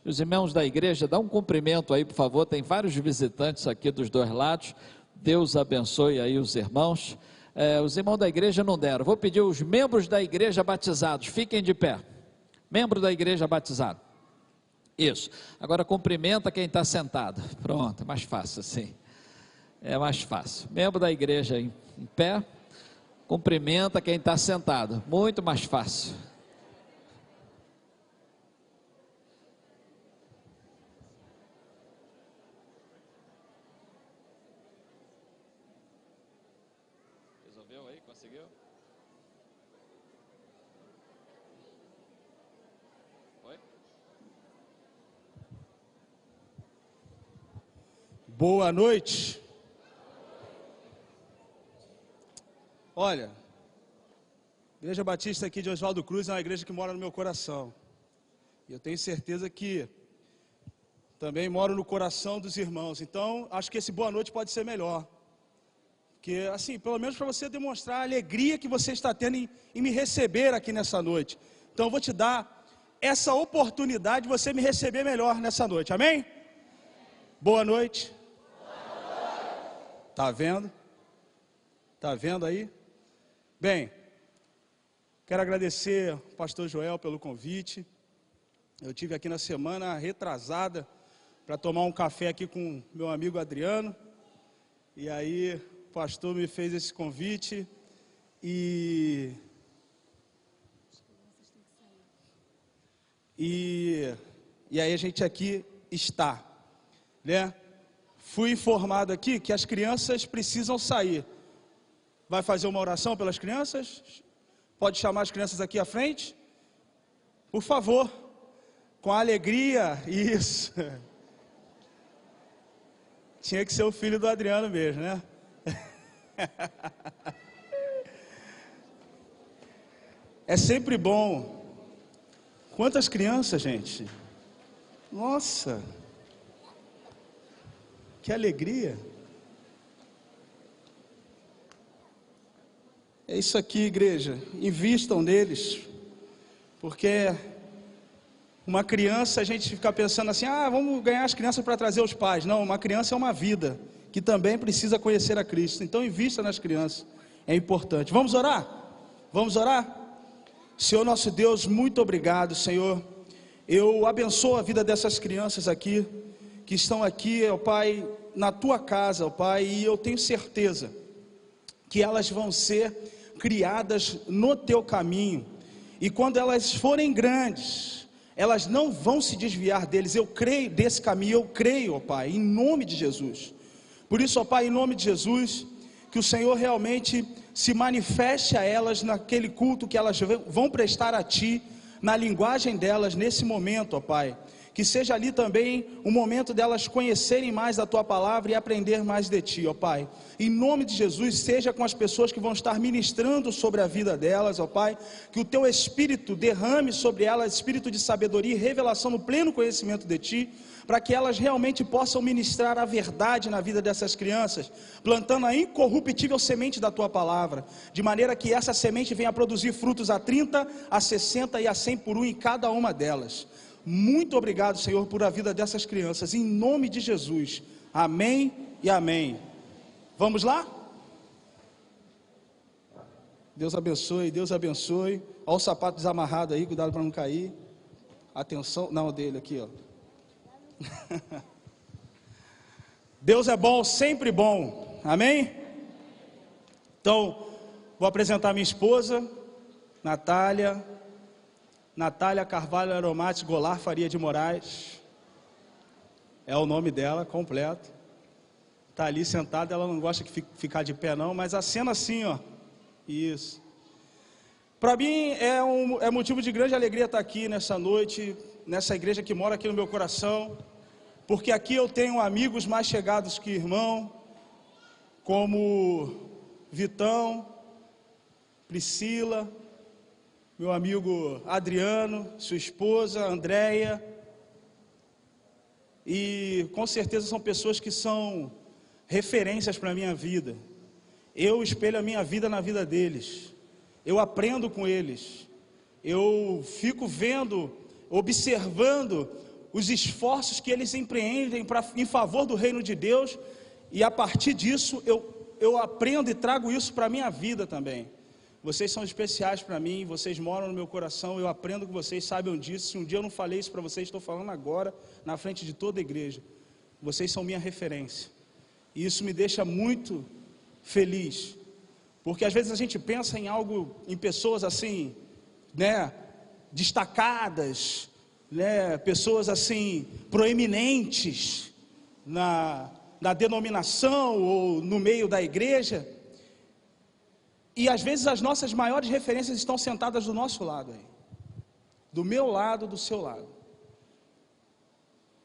Os irmãos da igreja, dá um cumprimento aí, por favor. Tem vários visitantes aqui dos dois lados. Deus abençoe aí os irmãos. Os irmãos da igreja não deram. Vou pedir os membros da igreja batizados, fiquem de pé. Membro da igreja batizado. Isso. Agora cumprimenta quem está sentado. Pronto, é mais fácil assim. É mais fácil. Membro da igreja em pé, cumprimenta quem está sentado. Muito mais fácil. Resolveu aí? Conseguiu? Oi? Boa noite. Olha, a Igreja Batista aqui de Oswaldo Cruz é uma igreja que mora no meu coração. E eu tenho certeza que também mora no coração dos irmãos. Então, acho que esse boa noite pode ser melhor. Porque, assim, pelo menos para você demonstrar a alegria que você está tendo em me receber aqui nessa noite. Então, eu vou te dar essa oportunidade de você me receber melhor nessa noite. Amém? Boa noite. Tá vendo? Tá vendo aí? Bem, quero agradecer ao pastor Joel pelo convite. Eu tive aqui na semana retrasada para tomar um café aqui com meu amigo Adriano. E aí o pastor me fez esse convite e aí a gente aqui está, né? Fui informado aqui que as crianças precisam sair. Vai fazer uma oração pelas crianças? Pode chamar as crianças aqui à frente? Por favor, com alegria, isso. Tinha que ser o filho do Adriano mesmo, né? É sempre bom. Quantas crianças, gente? Nossa! Que alegria! É isso aqui, igreja. Invistam neles. Porque uma criança, a gente fica pensando assim, vamos ganhar as crianças para trazer os pais. Não, uma criança é uma vida que também precisa conhecer a Cristo. Então invista nas crianças. É importante. Vamos orar? Vamos orar? Senhor nosso Deus, muito obrigado, Senhor. Eu abençoo a vida dessas crianças aqui, que estão aqui, ó Pai, na Tua casa, ó Pai, e eu tenho certeza que elas vão ser criadas no Teu caminho, e quando elas forem grandes, elas não vão se desviar deles. Eu creio desse caminho, eu creio, ó Pai, em nome de Jesus. Por isso, ó Pai, em nome de Jesus, que o Senhor realmente se manifeste a elas naquele culto que elas vão prestar a Ti, na linguagem delas nesse momento, ó Pai. Que seja ali também um momento delas conhecerem mais da Tua palavra e aprender mais de Ti, ó Pai. Em nome de Jesus, seja com as pessoas que vão estar ministrando sobre a vida delas, ó Pai. Que o Teu Espírito derrame sobre elas espírito de sabedoria e revelação no pleno conhecimento de Ti, para que elas realmente possam ministrar a verdade na vida dessas crianças, plantando a incorruptível semente da Tua palavra, de maneira que essa semente venha a produzir frutos a 30, a 60 e a 100 por um em cada uma delas. Muito obrigado, Senhor, por a vida dessas crianças, em nome de Jesus. Amém e amém. Vamos lá? Deus abençoe, Deus abençoe. Olha o sapato desamarrado aí, cuidado para não cair. Atenção, não, dele aqui, ó. Deus é bom, sempre bom. Amém? Então, vou apresentar minha esposa, Natália Carvalho Aromates Goulart Faria de Moraes. É o nome dela, completo. Está ali sentada, ela não gosta de ficar de pé não, mas acena assim, ó. Isso. Para mim é motivo de grande alegria estar aqui nessa noite, nessa igreja que mora aqui no meu coração, porque aqui eu tenho amigos mais chegados que irmão, como Vitão, Priscila, meu amigo Adriano, sua esposa, Andréia, e com certeza são pessoas que são referências para a minha vida. Eu espelho a minha vida na vida deles, eu aprendo com eles, eu fico vendo observando os esforços que eles empreendem em favor do reino de Deus, e a partir disso eu aprendo e trago isso para a minha vida também. Vocês são especiais para mim, vocês moram no meu coração, eu aprendo com vocês, saibam disso. Se um dia eu não falei isso para vocês, estou falando agora, na frente de toda a igreja. Vocês são minha referência, e isso me deixa muito feliz, porque às vezes a gente pensa em algo, em pessoas assim, né, destacadas, né, pessoas assim, proeminentes na denominação ou no meio da igreja, e às vezes as nossas maiores referências estão sentadas do nosso lado aí, do meu lado, do seu lado.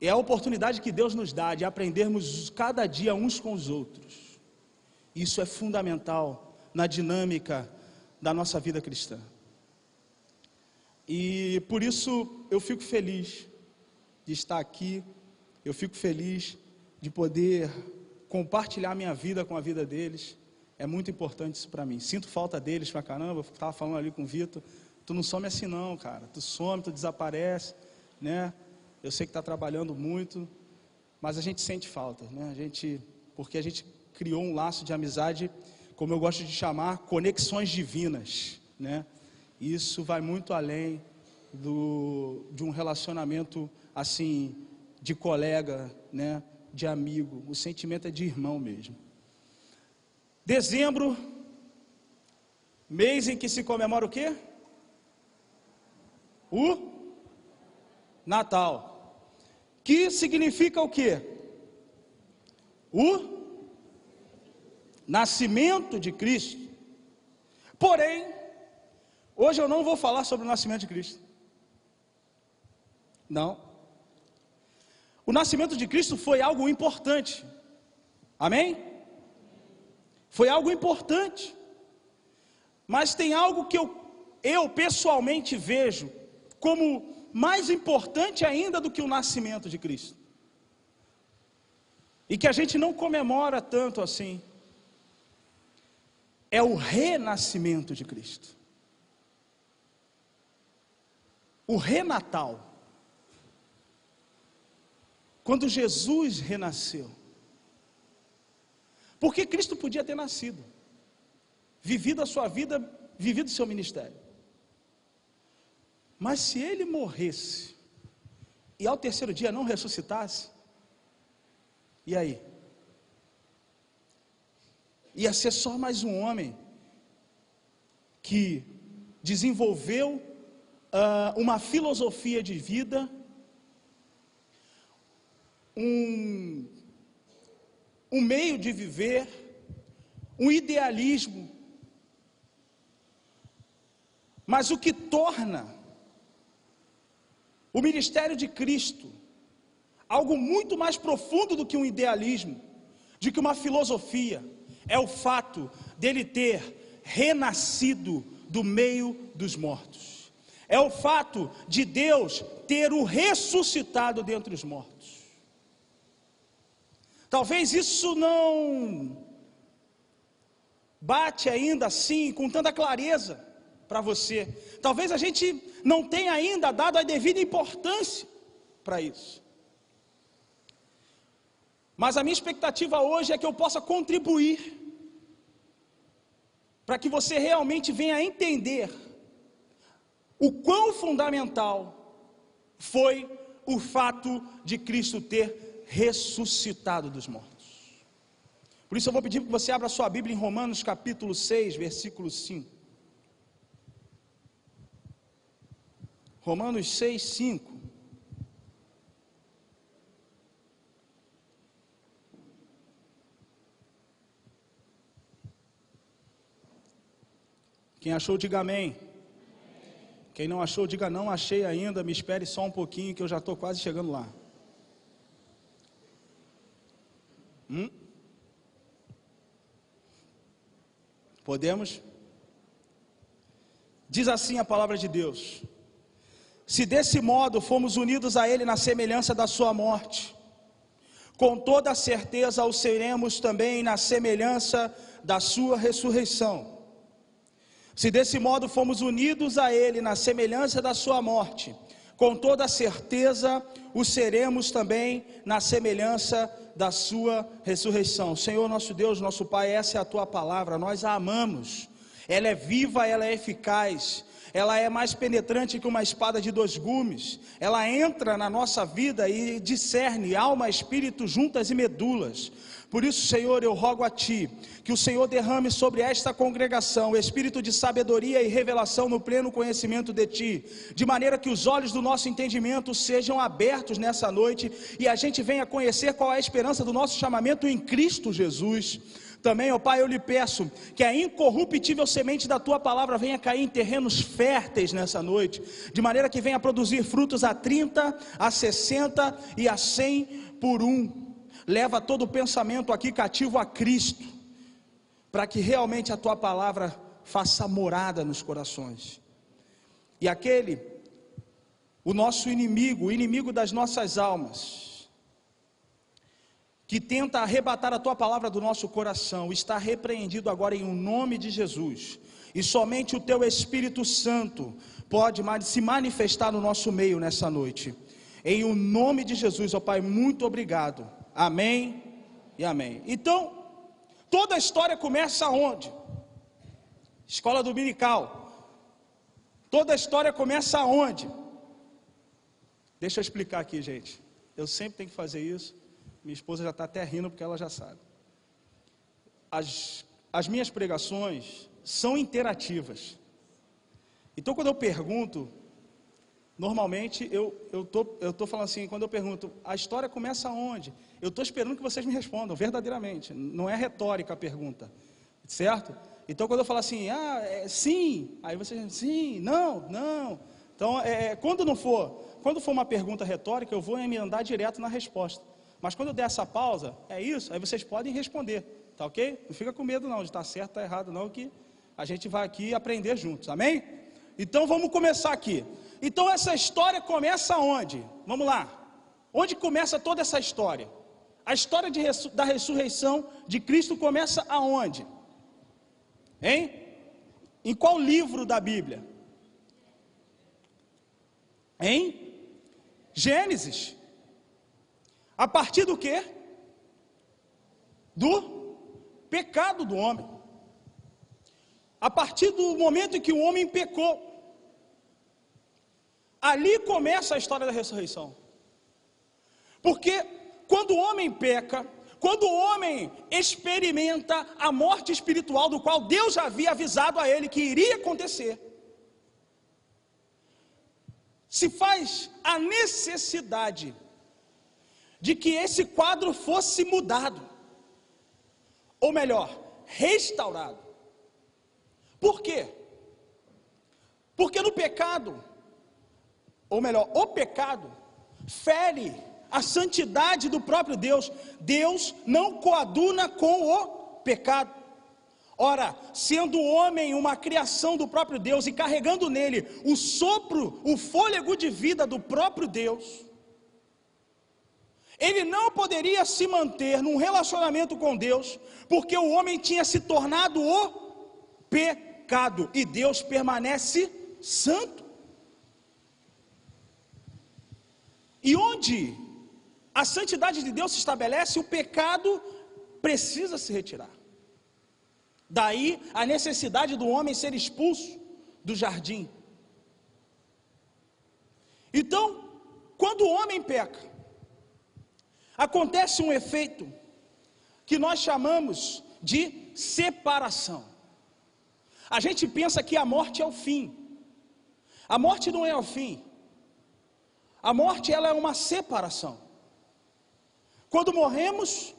É a oportunidade que Deus nos dá de aprendermos cada dia uns com os outros. Isso é fundamental na dinâmica da nossa vida cristã. E por isso eu fico feliz de estar aqui, eu fico feliz de poder compartilhar minha vida com a vida deles. É muito importante isso para mim. Sinto falta deles pra caramba. Eu estava falando ali com o Vitor, tu não some assim não, cara, tu some, tu desaparece, né? Eu sei que está trabalhando muito, mas a gente sente falta, né? Porque a gente criou um laço de amizade, como eu gosto de chamar, conexões divinas, né? Isso vai muito além de um relacionamento assim, de colega, né? De amigo. O sentimento é de irmão mesmo. Dezembro, mês em que se comemora o quê? O Natal. Que significa o quê? O nascimento de Cristo. Porém, hoje eu não vou falar sobre o nascimento de Cristo. Não. O nascimento de Cristo foi algo importante. Amém? Foi algo importante. Mas tem algo que eu pessoalmente vejo como mais importante ainda do que o nascimento de Cristo, e que a gente não comemora tanto assim, é o renascimento de Cristo, o renatal. Quando Jesus renasceu, porque Cristo podia ter nascido, vivido a sua vida, vivido o seu ministério, mas se ele morresse e ao terceiro dia não ressuscitasse, e aí? Ia ser só mais um homem que desenvolveu uma filosofia de vida, um meio de viver, um idealismo. Mas o que torna o ministério de Cristo algo muito mais profundo do que um idealismo, do que uma filosofia, é o fato dele ter renascido do meio dos mortos. É o fato de Deus ter o ressuscitado dentre os mortos. Talvez isso não bate ainda assim com tanta clareza para você. Talvez a gente não tenha ainda dado a devida importância para isso. Mas a minha expectativa hoje é que eu possa contribuir para que você realmente venha a entender o quão fundamental foi o fato de Cristo ter ressuscitado dos mortos. Por isso eu vou pedir que você abra sua Bíblia em Romanos capítulo 6, versículo 5. Romanos 6, 5. Quem achou, diga amém. Quem não achou, diga não achei ainda, me espere só um pouquinho que eu já estou quase chegando lá. Podemos? Diz assim a palavra de Deus: se desse modo fomos unidos a Ele na semelhança da sua morte, com toda certeza o seremos também na semelhança da sua ressurreição. Se desse modo fomos unidos a Ele na semelhança da sua morte, com toda certeza o seremos também na semelhança da sua ressurreição. Senhor nosso Deus, nosso Pai, essa é a tua palavra, nós a amamos, ela é viva, ela é eficaz, ela é mais penetrante que uma espada de 2 gumes, ela entra na nossa vida e discerne alma, espírito, juntas e medulas. Por isso, Senhor, eu rogo a Ti, que o Senhor derrame sobre esta congregação o espírito de sabedoria e revelação no pleno conhecimento de Ti, de maneira que os olhos do nosso entendimento sejam abertos nessa noite, e a gente venha conhecer qual é a esperança do nosso chamamento em Cristo Jesus. Também, ó Pai, eu lhe peço que a incorruptível semente da Tua palavra venha cair em terrenos férteis nessa noite, de maneira que venha produzir frutos a 30, a 60 e a 100 por 1. Leva todo o pensamento aqui cativo a Cristo, para que realmente a Tua palavra faça morada nos corações. E o nosso inimigo, o inimigo das nossas almas, que tenta arrebatar a Tua palavra do nosso coração, está repreendido agora em nome de Jesus. E somente o Teu Espírito Santo pode se manifestar no nosso meio nessa noite. Em o nome de Jesus, ó Pai, muito obrigado. Amém e amém. Então, toda a história começa aonde? Escola dominical. Toda a história começa aonde? Deixa eu explicar aqui, gente. Eu sempre tenho que fazer isso. Minha esposa já está até rindo porque ela já sabe. As minhas pregações são interativas. Então, quando eu pergunto, normalmente eu tô falando assim, quando eu pergunto, a história começa aonde? Eu estou esperando que vocês me respondam, verdadeiramente. Não é retórica a pergunta, certo? Então, quando eu falo assim, sim, aí vocês, sim, não. Então, quando for uma pergunta retórica, eu vou emendar direto na resposta. Mas quando eu der essa pausa, é isso, aí vocês podem responder, tá ok? Não fica com medo não, de estar certo, está errado não, que a gente vai aqui aprender juntos, amém? Então, vamos começar aqui. Então, essa história começa onde? Vamos lá. Onde começa toda essa história? A história da ressurreição de Cristo começa aonde? Hein? Em qual livro da Bíblia? Em Gênesis. A partir do quê? Do pecado do homem. A partir do momento em que o homem pecou. Ali começa a história da ressurreição. Porque quando o homem peca, quando o homem experimenta a morte espiritual, do qual Deus já havia avisado a ele que iria acontecer, se faz a necessidade de que esse quadro fosse mudado, ou melhor, restaurado. Por quê? Porque no pecado, ou melhor, o pecado fere a santidade do próprio Deus. Deus não coaduna com o pecado. Ora, sendo o homem uma criação do próprio Deus e carregando nele o sopro, o fôlego de vida do próprio Deus, ele não poderia se manter num relacionamento com Deus, porque o homem tinha se tornado o pecado, e Deus permanece santo. E onde a santidade de Deus se estabelece, o pecado precisa se retirar. Daí a necessidade do homem ser expulso do jardim. Então, quando o homem peca, acontece um efeito que nós chamamos de separação. A gente pensa que a morte é o fim. A morte não é o fim. A morte, ela é uma separação. Quando morremos,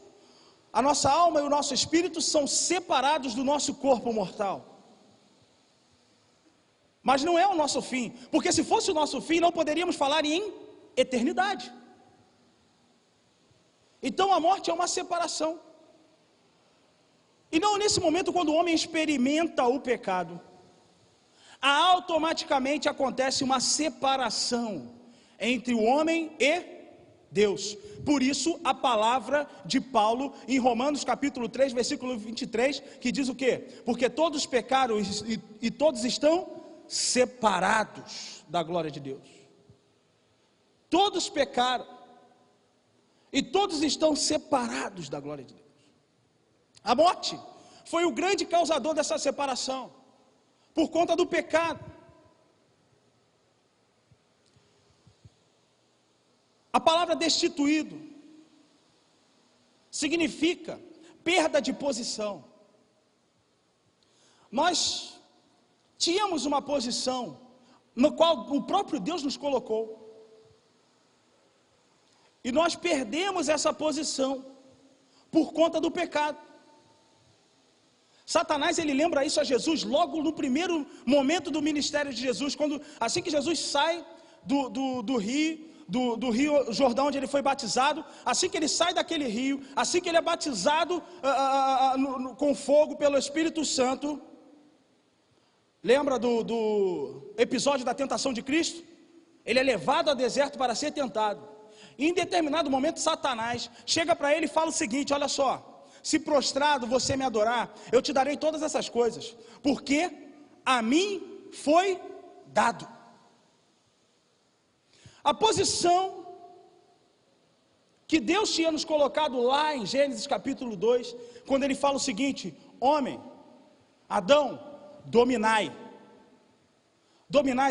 a nossa alma e o nosso espírito são separados do nosso corpo mortal. Mas não é o nosso fim, porque se fosse o nosso fim, não poderíamos falar em eternidade. Então a morte é uma separação. E não nesse momento, quando o homem experimenta o pecado, automaticamente acontece uma separação entre o homem e Deus. Por isso a palavra de Paulo em Romanos capítulo 3, versículo 23, que diz o quê? Porque todos pecaram e todos estão separados da glória de Deus. Todos pecaram e todos estão separados da glória de Deus. A morte foi o grande causador dessa separação, por conta do pecado. A palavra destituído significa perda de posição. Nós tínhamos uma posição no qual o próprio Deus nos colocou, e nós perdemos essa posição por conta do pecado. Satanás, ele lembra isso a Jesus logo no primeiro momento do ministério de Jesus, assim que Jesus sai do rio Jordão, onde ele foi batizado. Assim que ele sai daquele rio, assim que ele é batizado com fogo pelo Espírito Santo, lembra do episódio da tentação de Cristo? Ele é levado ao deserto para ser tentado. E em determinado momento, Satanás chega para ele e fala o seguinte: olha só, se prostrado você me adorar, eu te darei todas essas coisas, porque a mim foi dado. A posição que Deus tinha nos colocado lá em Gênesis capítulo 2, quando ele fala o seguinte: homem, Adão, dominai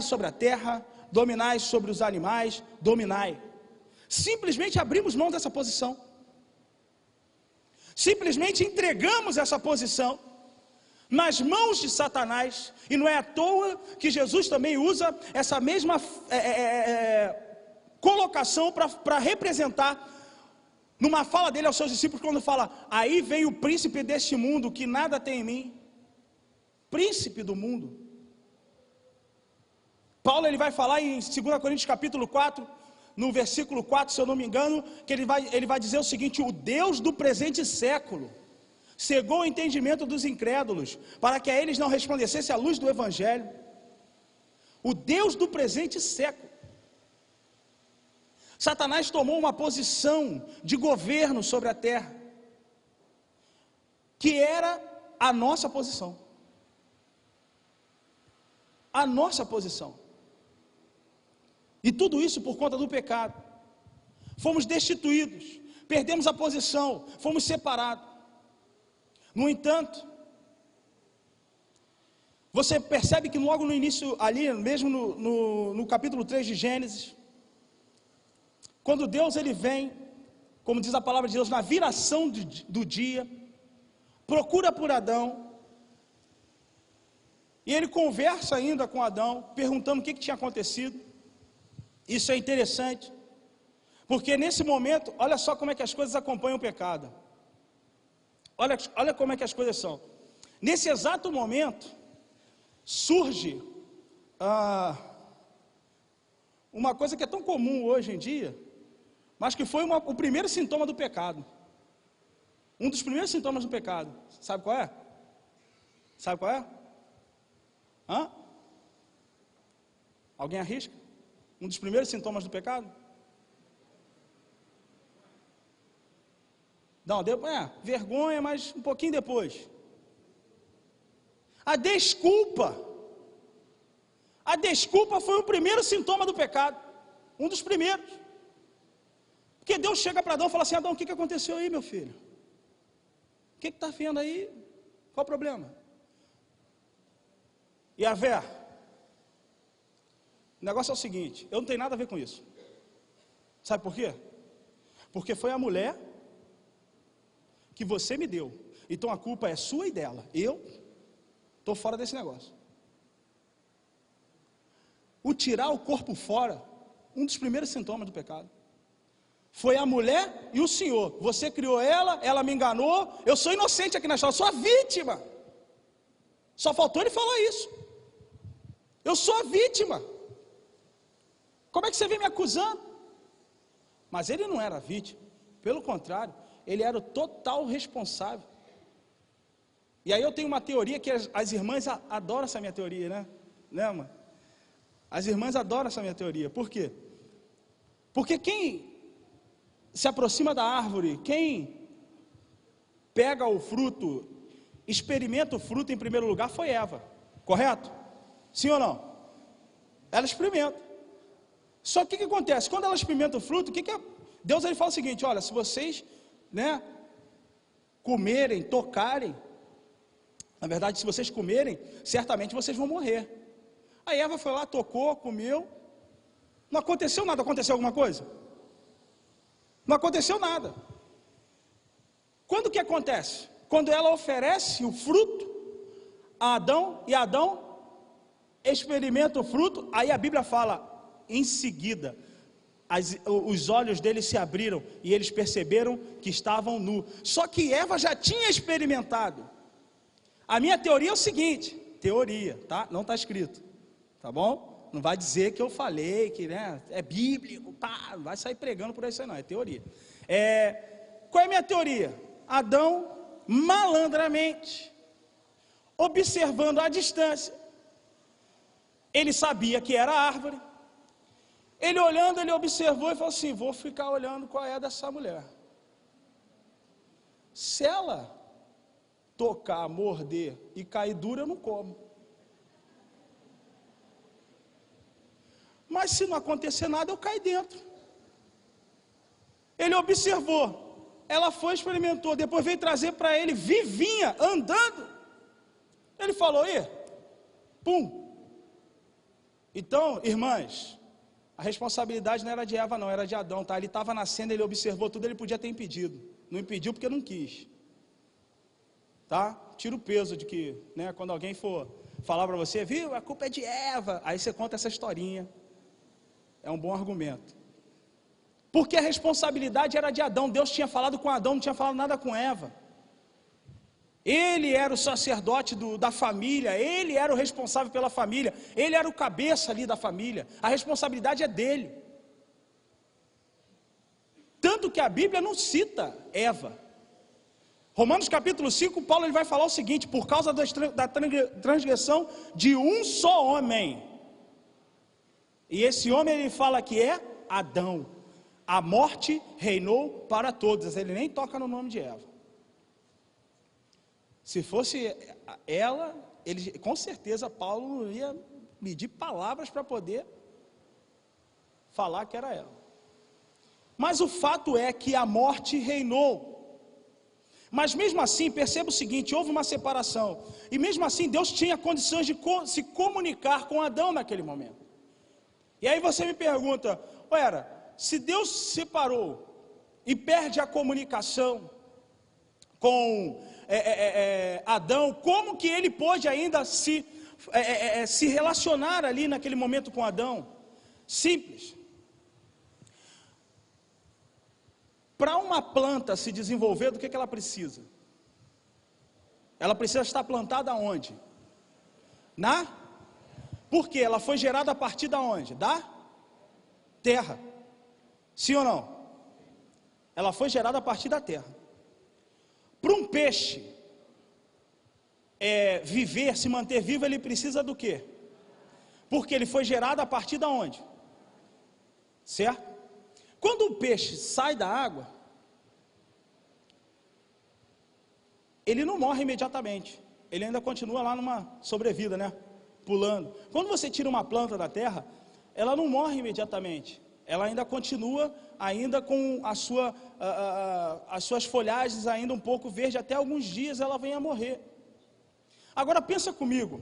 sobre a terra, dominai sobre os animais, dominai. Simplesmente abrimos mão dessa posição, simplesmente entregamos essa posição nas mãos de Satanás. E não é à toa que Jesus também usa essa mesma colocação para representar, numa fala dele aos seus discípulos, quando fala: aí vem o príncipe deste mundo, que nada tem em mim. Príncipe do mundo. Paulo, ele vai falar em 2 Coríntios capítulo 4, no versículo 4, se eu não me engano, que ele vai dizer o seguinte: o Deus do presente século cegou o entendimento dos incrédulos, para que a eles não resplandecesse a luz do Evangelho. O Deus do presente século. Satanás tomou uma posição de governo sobre a terra, que era a nossa posição. A nossa posição. E tudo isso por conta do pecado. Fomos destituídos, perdemos a posição, fomos separados. No entanto, você percebe que logo no início, ali mesmo no capítulo 3 de Gênesis, quando Deus ele vem, como diz a palavra de Deus, na viração do dia, procura por Adão, e ele conversa ainda com Adão, perguntando o que tinha acontecido. Isso é interessante, porque nesse momento, olha só como é que as coisas acompanham o pecado. Olha como é que as coisas são. Nesse exato momento, surge uma coisa que é tão comum hoje em dia, mas que foi o primeiro sintoma do pecado. Um dos primeiros sintomas do pecado. Sabe qual é? Sabe qual é? Alguém arrisca? Um dos primeiros sintomas do pecado? Não, vergonha, mas um pouquinho depois. A desculpa. A desculpa foi o primeiro sintoma do pecado. Um dos primeiros. Porque Deus chega para Adão e fala assim: Adão, o que aconteceu aí, meu filho? O que está vendo aí? Qual o problema? E a Vé, o negócio é o seguinte: eu não tenho nada a ver com isso. Sabe por quê? Porque foi a mulher que você me deu. Então a culpa é sua e dela. Eu estou fora desse negócio. O tirar o corpo fora, um dos primeiros sintomas do pecado. Foi a mulher e o Senhor. Você criou ela me enganou. Eu sou inocente aqui na história, eu sou a vítima. Só faltou ele falar isso. Eu sou a vítima. Como é que você vem me acusando? Mas ele não era a vítima. Pelo contrário, ele era o total responsável. E aí eu tenho uma teoria que as irmãs adoram essa minha teoria, né? Né, mãe? As irmãs adoram essa minha teoria. Por quê? Porque quem se aproxima da árvore, quem pega o fruto, experimenta o fruto em primeiro lugar, foi Eva. Correto? Sim ou não? Ela experimenta. Só que o que acontece? Quando ela experimenta o fruto, Deus ele fala o seguinte: olha, se vocês, comerem, tocarem, na verdade, se vocês comerem, certamente vocês vão morrer. Aí Eva foi lá, tocou, comeu, não aconteceu nada. Aconteceu alguma coisa? Não aconteceu nada. Quando que acontece? Quando ela oferece o fruto a Adão, e Adão experimenta o fruto, aí a Bíblia fala, em seguida, os olhos deles se abriram, e eles perceberam que estavam nus. Só que Eva já tinha experimentado. A minha teoria é o seguinte, teoria, tá? Não está escrito, tá bom? Não vai dizer que eu falei, que é bíblico, pá, não vai sair pregando por isso aí não, é teoria. Qual é a minha teoria? Adão, malandramente, observando à distância, ele sabia que era árvore, ele olhando, ele observou e falou assim: vou ficar olhando qual é dessa mulher. Se ela tocar, morder e cair dura, eu não como. Mas se não acontecer nada, eu caio dentro. Ele observou, ela foi, experimentou, depois veio trazer para ele, vivinha, andando. Ele falou: pum. Então, irmãs, a responsabilidade não era de Eva não, era de Adão, tá? Ele estava nascendo, ele observou tudo, ele podia ter impedido. Não impediu porque não quis. Tá? Tira o peso de que, quando alguém for falar para você, viu, a culpa é de Eva, aí você conta essa historinha. É um bom argumento. Porque a responsabilidade era de Adão. Deus tinha falado com Adão, não tinha falado nada com Eva. Ele era o sacerdote da família, ele era o responsável pela família, ele era o cabeça ali da família, a responsabilidade é dele. Tanto que a Bíblia não cita Eva. Romanos capítulo 5, Paulo ele vai falar o seguinte: por causa da transgressão de um só homem, e esse homem ele fala que é Adão, a morte reinou para todos. Ele nem toca no nome de Eva. Se fosse ela, com certeza Paulo não ia medir palavras para poder falar que era ela. Mas o fato é que a morte reinou. Mas mesmo assim, perceba o seguinte: houve uma separação, e mesmo assim Deus tinha condições de se comunicar com Adão naquele momento. E aí você me pergunta: se Deus separou e perde a comunicação com Adão, como que ele pôde ainda se relacionar ali naquele momento com Adão? Simples. Para uma planta se desenvolver, do que ela precisa? Ela precisa estar plantada onde? Porque ela foi gerada a partir da onde? Da terra. Sim ou não? Ela foi gerada a partir da terra. Para um peixe viver, se manter vivo, ele precisa do quê? Porque ele foi gerado a partir da onde? Certo? Quando o peixe sai da água, ele não morre imediatamente, ele ainda continua lá numa sobrevida, pulando. Quando você tira uma planta da terra, ela não morre imediatamente, ela ainda continua ainda com as suas folhagens ainda um pouco verde, até alguns dias ela vem a morrer. Agora pensa comigo,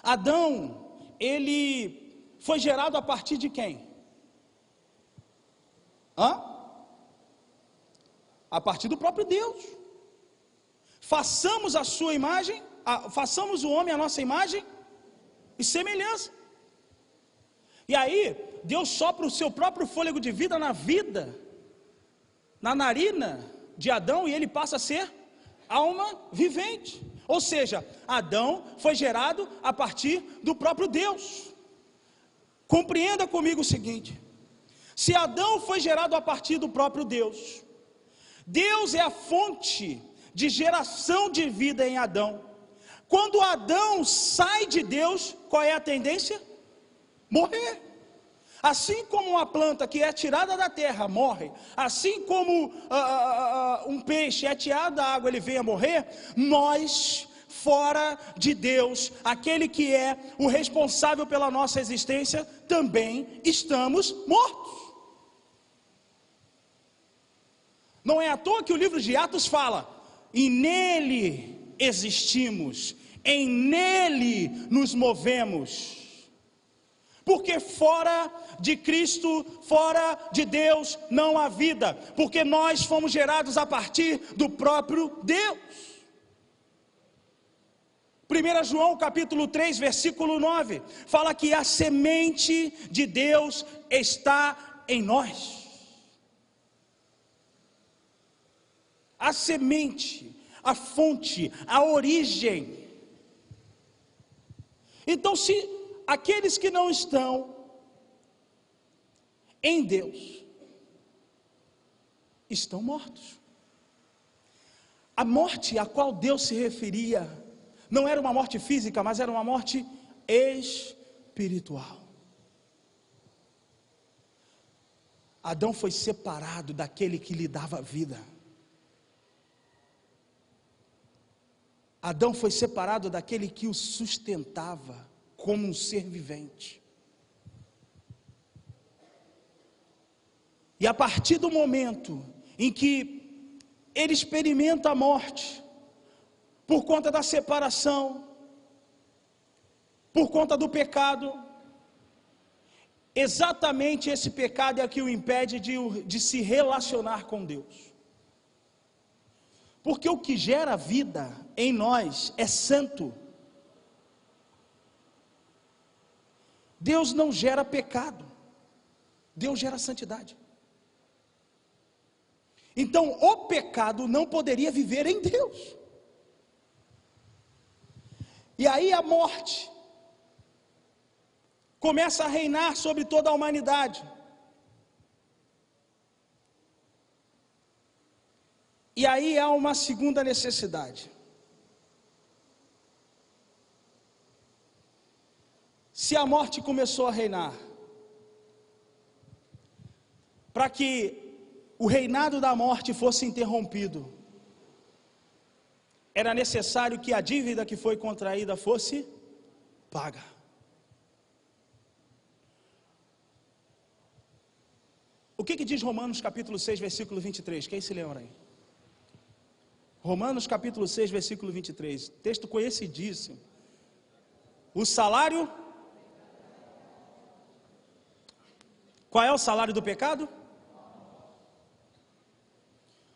Adão, ele foi gerado a partir de quem? A partir do próprio Deus. Façamos a sua imagem, façamos o homem a nossa imagem e semelhança. E aí, Deus sopra o seu próprio fôlego de vida na narina de Adão, e ele passa a ser alma vivente. Ou seja, Adão foi gerado a partir do próprio Deus. Compreenda comigo o seguinte: se Adão foi gerado a partir do próprio Deus, Deus é a fonte de geração de vida em Adão. Quando Adão sai de Deus, qual é a tendência? Morrer. Assim como uma planta que é tirada da terra morre, assim como um peixe é tirado da água, ele vem a morrer, nós fora de Deus, aquele que é o responsável pela nossa existência, também estamos mortos. Não é à toa que o livro de Atos fala: e nele existimos, em nele nos movemos. Porque fora de Cristo, fora de Deus, não há vida, porque nós fomos gerados a partir do próprio Deus. 1 João capítulo 3, versículo 9, fala que a semente de Deus está em nós. A semente, a fonte, a origem. Então, se aqueles que não estão em Deus estão mortos. A morte a qual Deus se referia não era uma morte física, mas era uma morte espiritual. Adão foi separado daquele que lhe dava vida. Adão foi separado daquele que o sustentava como um ser vivente. E a partir do momento em que ele experimenta a morte, por conta da separação, por conta do pecado, exatamente esse pecado é que o impede de se relacionar com Deus. Porque o que gera vida em nós é santo. Deus não gera pecado, Deus gera santidade. Então o pecado não poderia viver em Deus. E aí a morte começa a reinar sobre toda a humanidade. E aí há uma segunda necessidade. Se a morte começou a reinar, para que o reinado da morte fosse interrompido, era necessário que a dívida que foi contraída fosse paga. O que diz Romanos capítulo 6, versículo 23? Quem se lembra aí? Romanos capítulo 6, versículo 23, texto conhecidíssimo. O salário... Qual é o salário do pecado?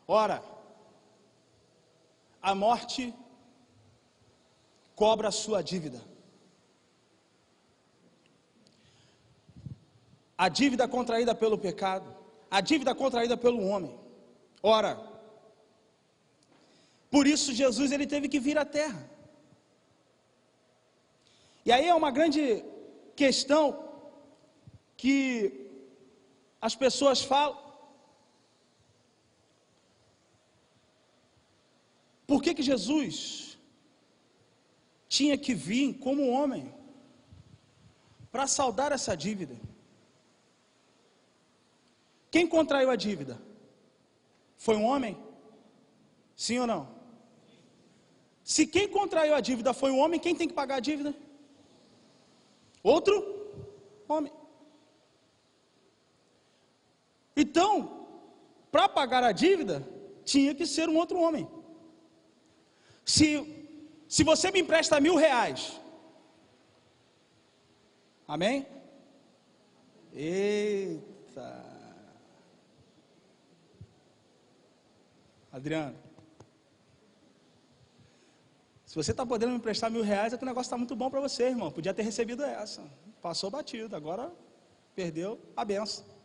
Ora, a morte cobra a sua dívida. A dívida contraída pelo pecado, a dívida contraída pelo homem. Ora, por isso Jesus ele teve que vir à terra. E aí é uma grande questão que as pessoas falam: por que Jesus tinha que vir como homem para saldar essa dívida? Quem contraiu a dívida? Foi um homem? Sim ou não? Se quem contraiu a dívida foi um homem, quem tem que pagar a dívida? Outro homem. Então, para pagar a dívida, tinha que ser um outro homem. Se você me empresta R$1.000, amém? Eita, Adriano, se você está podendo me emprestar R$1.000, é que o negócio está muito bom para você, irmão. Podia ter recebido essa, passou batido, agora perdeu a benção.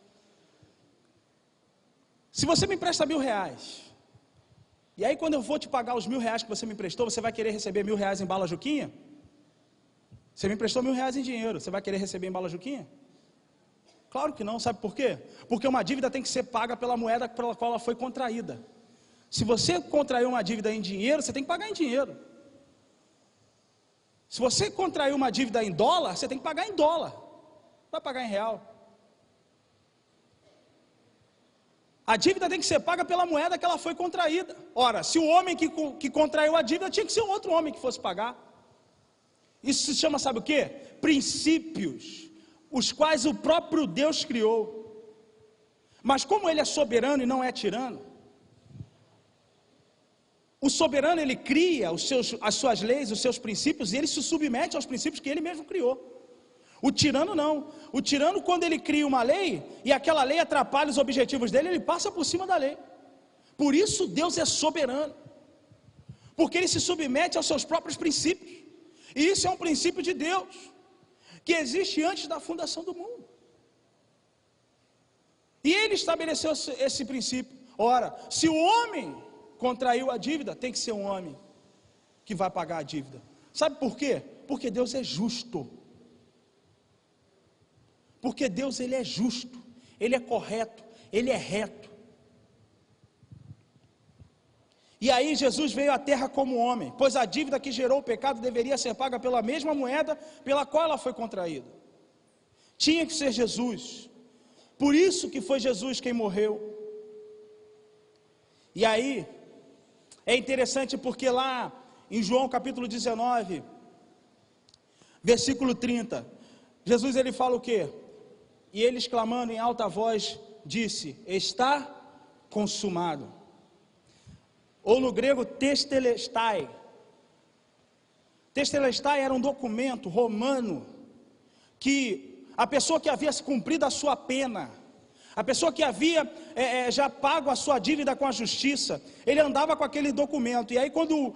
Se você me empresta R$1.000, e aí quando eu vou te pagar os R$1.000 que você me emprestou, você vai querer receber R$1.000 em bala Juquinha? Você me emprestou R$1.000 em dinheiro, você vai querer receber em bala Juquinha? Claro que não, sabe por quê? Porque uma dívida tem que ser paga pela moeda pela qual ela foi contraída. Se você contraiu uma dívida em dinheiro, você tem que pagar em dinheiro. Se você contraiu uma dívida em dólar, você tem que pagar em dólar, não vai pagar em real. A dívida tem que ser paga pela moeda que ela foi contraída. Ora, se o homem que contraiu a dívida, tinha que ser um outro homem que fosse pagar. Isso se chama, sabe o quê? Princípios, os quais o próprio Deus criou. Mas como Ele é soberano e não é tirano, o soberano, ele cria as suas leis, os seus princípios, e ele se submete aos princípios que ele mesmo criou. O tirano não. O tirano, quando ele cria uma lei, e aquela lei atrapalha os objetivos dele, ele passa por cima da lei. Por isso Deus é soberano, porque Ele se submete aos seus próprios princípios, e isso é um princípio de Deus, que existe antes da fundação do mundo, e Ele estabeleceu esse princípio. Ora, se o homem contraiu a dívida, tem que ser um homem que vai pagar a dívida. Sabe por quê? Porque Deus é justo. Porque Deus, Ele é justo, Ele é correto, Ele é reto. E aí Jesus veio à terra como homem, pois a dívida que gerou o pecado deveria ser paga pela mesma moeda pela qual ela foi contraída. Tinha que ser Jesus. Por isso que foi Jesus quem morreu. E aí é interessante porque lá em João capítulo 19, versículo 30, Jesus ele fala o quê? E ele, exclamando em alta voz, disse: está consumado. Ou no grego, testelestai. Testelestai era um documento romano que a pessoa que havia cumprido a sua pena, a pessoa que havia já pago a sua dívida com a justiça, ele andava com aquele documento. E aí quando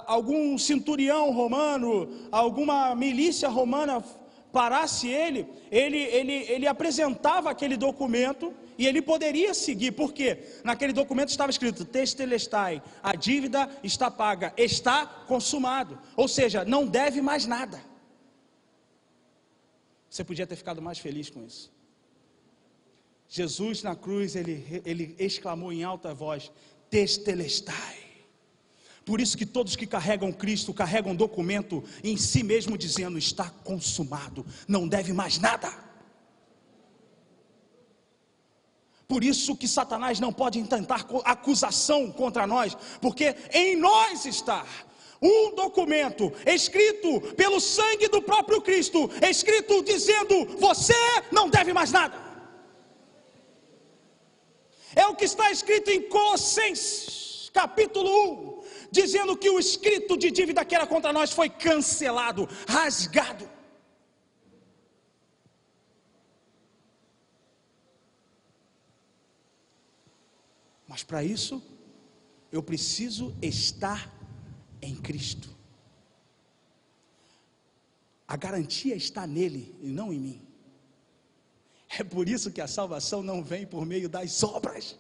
algum centurião romano, alguma milícia romana parasse ele apresentava aquele documento e ele poderia seguir, porque naquele documento estava escrito: testelestai, a dívida está paga, está consumado, ou seja, não deve mais nada. Você podia ter ficado mais feliz com isso. Jesus na cruz, ele exclamou em alta voz: testelestai. Por isso que todos que carregam Cristo, carregam um documento em si mesmo dizendo: está consumado, não deve mais nada. Por isso que Satanás não pode intentar acusação contra nós, porque em nós está um documento escrito pelo sangue do próprio Cristo, escrito dizendo: você não deve mais nada. É o que está escrito em Colossenses capítulo 1, dizendo que o escrito de dívida que era contra nós foi cancelado, rasgado. Mas para isso, eu preciso estar em Cristo. A garantia está nele e não em mim. É por isso que a salvação não vem por meio das obras,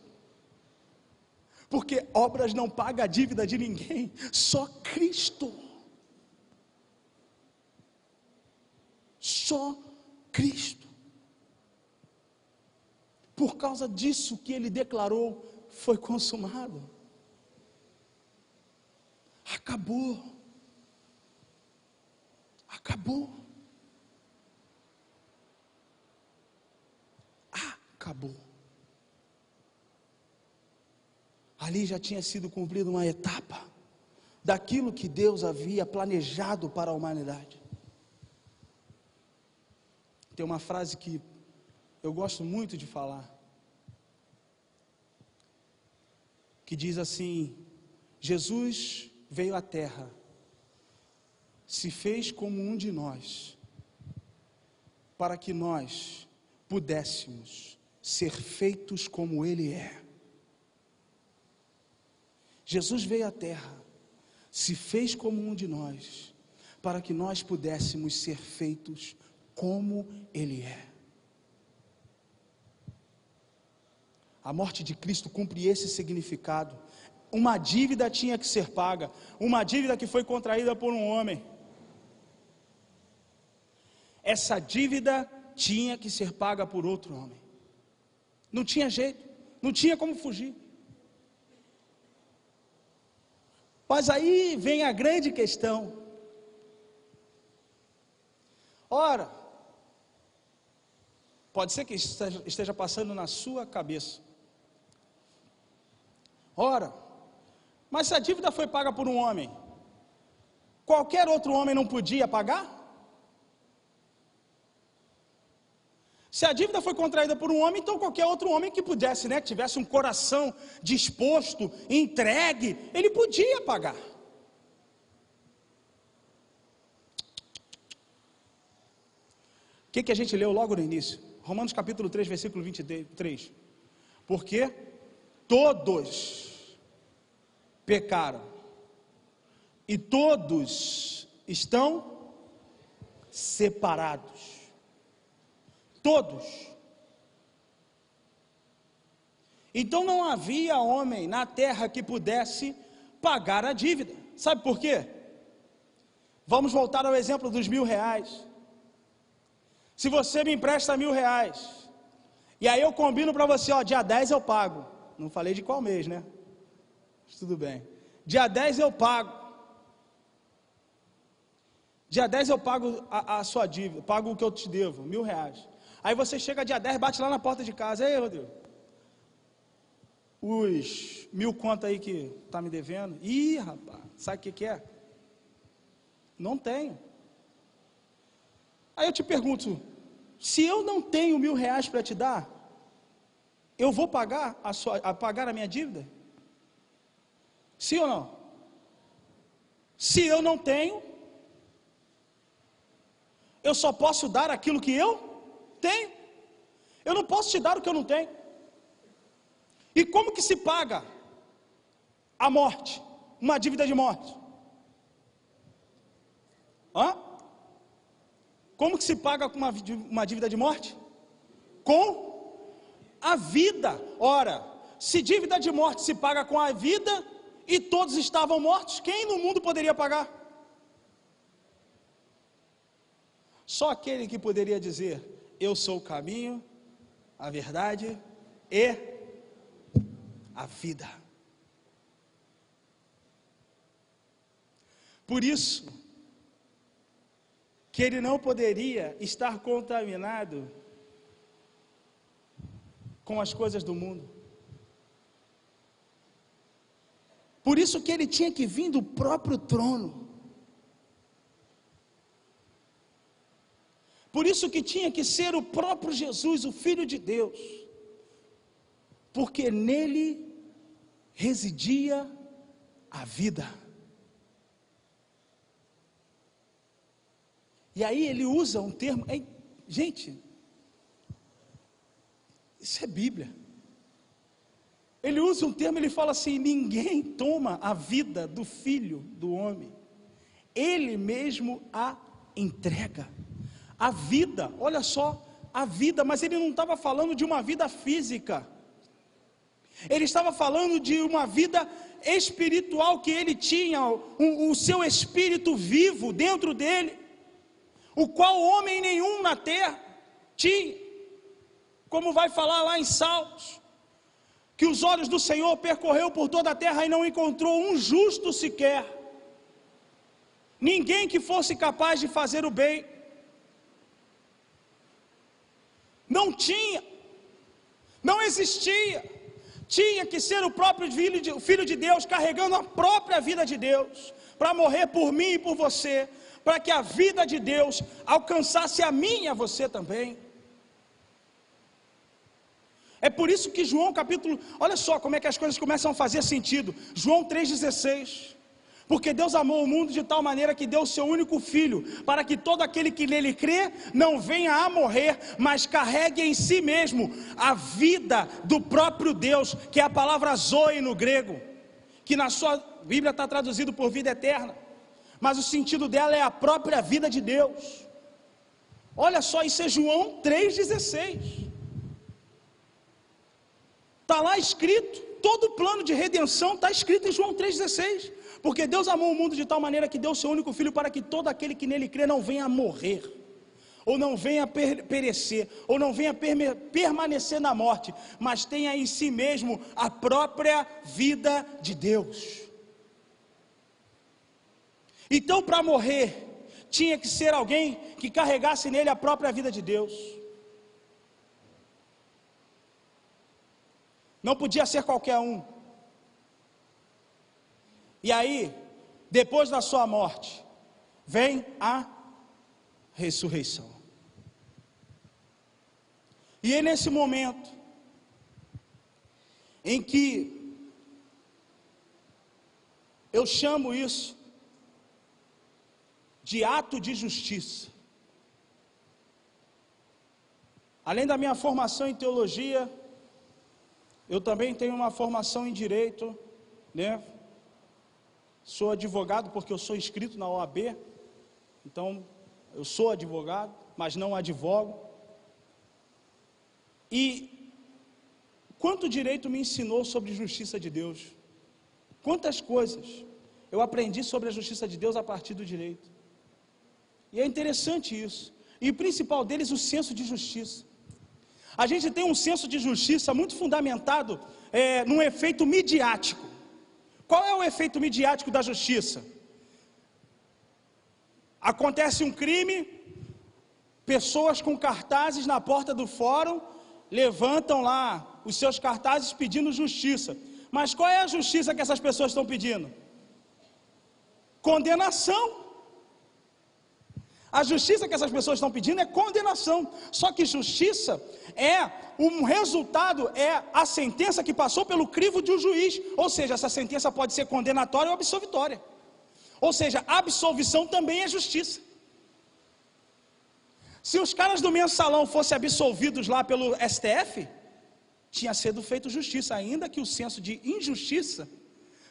porque obras não pagam a dívida de ninguém, só Cristo. Só Cristo. Por causa disso que ele declarou: foi consumado. Acabou. Acabou. Acabou. Ali já tinha sido cumprida uma etapa daquilo que Deus havia planejado para a humanidade. Tem uma frase que eu gosto muito de falar, que diz assim: Jesus veio à terra, se fez como um de nós, para que nós pudéssemos ser feitos como Ele é. Jesus veio à terra, se fez como um de nós, para que nós pudéssemos ser feitos como Ele é. A morte de Cristo cumpre esse significado. Uma dívida tinha que ser paga, uma dívida que foi contraída por um homem. Essa dívida tinha que ser paga por outro homem. Não tinha jeito, não tinha como fugir. Mas aí vem a grande questão. Ora, Pode ser que esteja passando na sua cabeça. Ora, mas se a dívida foi paga por um homem, qualquer outro homem não podia pagar? Se a dívida foi contraída por um homem, então qualquer outro homem que pudesse, que tivesse um coração disposto, entregue, ele podia pagar. O que a gente leu logo no início? Romanos capítulo 3, versículo 23. Porque todos pecaram e todos estão separados. Todos. Então não havia homem na terra que pudesse pagar a dívida. Sabe por quê? Vamos voltar ao exemplo dos R$1.000. Se você me empresta R$1.000, e aí eu combino para você, dia 10 eu pago. Não falei de qual mês, né? Mas tudo bem. Dia 10 eu pago. Dia 10 eu pago a sua dívida, pago o que eu te devo, R$1.000. Aí você chega dia 10, bate lá na porta de casa. Ei, Rodrigo, os 1.000 conto aí que está me devendo. Ih, rapaz, sabe o que é? Não tenho. Aí eu te pergunto, se eu não tenho R$1.000 para te dar, eu vou pagar pagar a minha dívida? Sim ou não? Se eu não tenho, eu só posso dar aquilo que eu tenho. Eu não posso te dar o que eu não tenho. E como que se paga a morte? Uma dívida de morte? Como que se paga uma dívida de morte? Com a vida. Ora, se dívida de morte se paga com a vida e todos estavam mortos, quem no mundo poderia pagar? Só aquele que poderia dizer: eu sou o caminho, a verdade e a vida. Por isso que ele não poderia estar contaminado com as coisas do mundo. Por isso que ele tinha que vir do próprio trono. Por isso que tinha que ser o próprio Jesus, o Filho de Deus, porque nele residia a vida. E aí ele usa um termo, gente, isso é Bíblia. Ele usa um termo, ele fala assim: ninguém toma a vida do Filho do homem, ele mesmo a entrega. A vida, olha só, a vida, mas ele não estava falando de uma vida física, ele estava falando de uma vida espiritual que ele tinha, o seu espírito vivo dentro dele, o qual homem nenhum na terra tinha, como vai falar lá em Salmos, que os olhos do Senhor percorreu por toda a terra e não encontrou um justo sequer, ninguém que fosse capaz de fazer o bem. Não tinha, não existia, tinha que ser o próprio Filho de Deus, carregando a própria vida de Deus, para morrer por mim e por você, para que a vida de Deus alcançasse a mim e a você também. É por isso que João capítulo, olha só como é que as coisas começam a fazer sentido, João 3,16, porque Deus amou o mundo de tal maneira que deu o seu único filho, para que todo aquele que nele crê, não venha a morrer, mas carregue em si mesmo a vida do próprio Deus, que é a palavra zoe no grego, que na sua Bíblia está traduzido por vida eterna, mas o sentido dela é a própria vida de Deus. Olha só, isso é João 3,16, está lá escrito, todo o plano de redenção está escrito em João 3,16, porque Deus amou o mundo de tal maneira que deu o seu único filho, para que todo aquele que nele crê não venha a morrer, ou não venha a perecer, ou não venha a permanecer na morte, mas tenha em si mesmo a própria vida de Deus. Então, para morrer, tinha que ser alguém que carregasse nele a própria vida de Deus. Não podia ser qualquer um. E aí, depois da sua morte, vem a ressurreição. E é nesse momento em que eu chamo isso de ato de justiça. Além da minha formação em teologia, eu também tenho uma formação em direito, né? Sou advogado porque eu sou inscrito na OAB, então eu sou advogado, mas não advogo. E quanto direito me ensinou sobre justiça de Deus? Quantas coisas eu aprendi sobre a justiça de Deus a partir do direito? E é interessante isso. E o principal deles, o senso de justiça. A gente tem um senso de justiça muito fundamentado num efeito midiático. Qual é o efeito midiático da justiça? Acontece um crime, pessoas com cartazes na porta do fórum levantam lá os seus cartazes pedindo justiça. Mas qual é a justiça que essas pessoas estão pedindo? Condenação. A justiça que essas pessoas estão pedindo é condenação. Só que justiça é um resultado, é a sentença que passou pelo crivo de um juiz. Ou seja, essa sentença pode ser condenatória ou absolvitória. Ou seja, absolvição também é justiça. Se os caras do mensalão fossem absolvidos lá pelo STF, tinha sido feito justiça, ainda que o senso de injustiça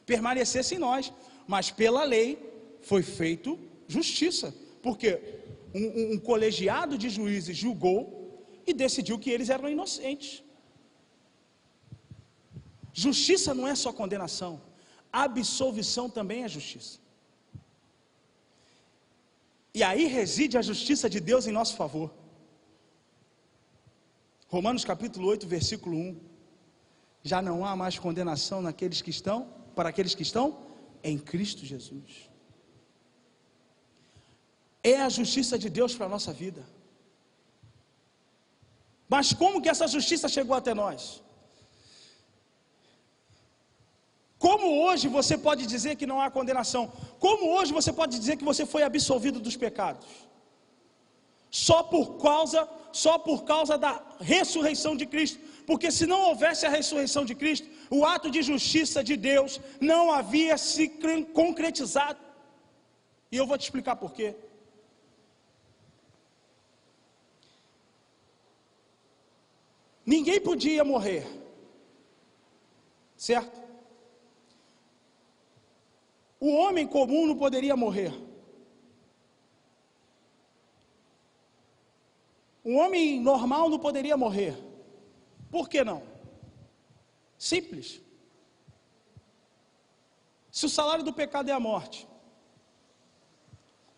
permanecesse em nós. Mas pela lei foi feito justiça. Porque um colegiado de juízes julgou e decidiu que eles eram inocentes. Justiça não é só condenação, absolvição também é justiça. E aí reside a justiça de Deus em nosso favor. Romanos capítulo 8, versículo 1. Já não há mais condenação para aqueles que estão em Cristo Jesus. É a justiça de Deus para a nossa vida. Mas como que essa justiça chegou até nós? Como hoje você pode dizer que não há condenação? Como hoje você pode dizer que você foi absolvido dos pecados? Só por causa da ressurreição de Cristo. Porque se não houvesse a ressurreição de Cristo, o ato de justiça de Deus não havia se concretizado. E eu vou te explicar por quê. Ninguém podia morrer, certo? O homem comum não poderia morrer. Um homem normal não poderia morrer. Por que não? Simples. Se o salário do pecado é a morte,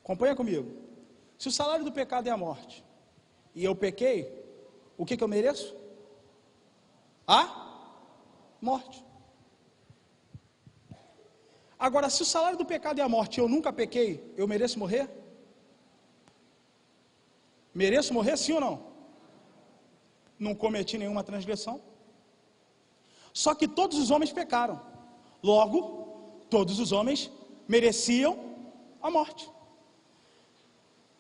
acompanha comigo. Se o salário do pecado é a morte, e eu pequei, o que eu mereço? A morte. Agora, se o salário do pecado é a morte e eu nunca pequei, eu mereço morrer? Mereço morrer, sim ou não? Não cometi nenhuma transgressão. Só que todos os homens pecaram. Logo, todos os homens mereciam a morte.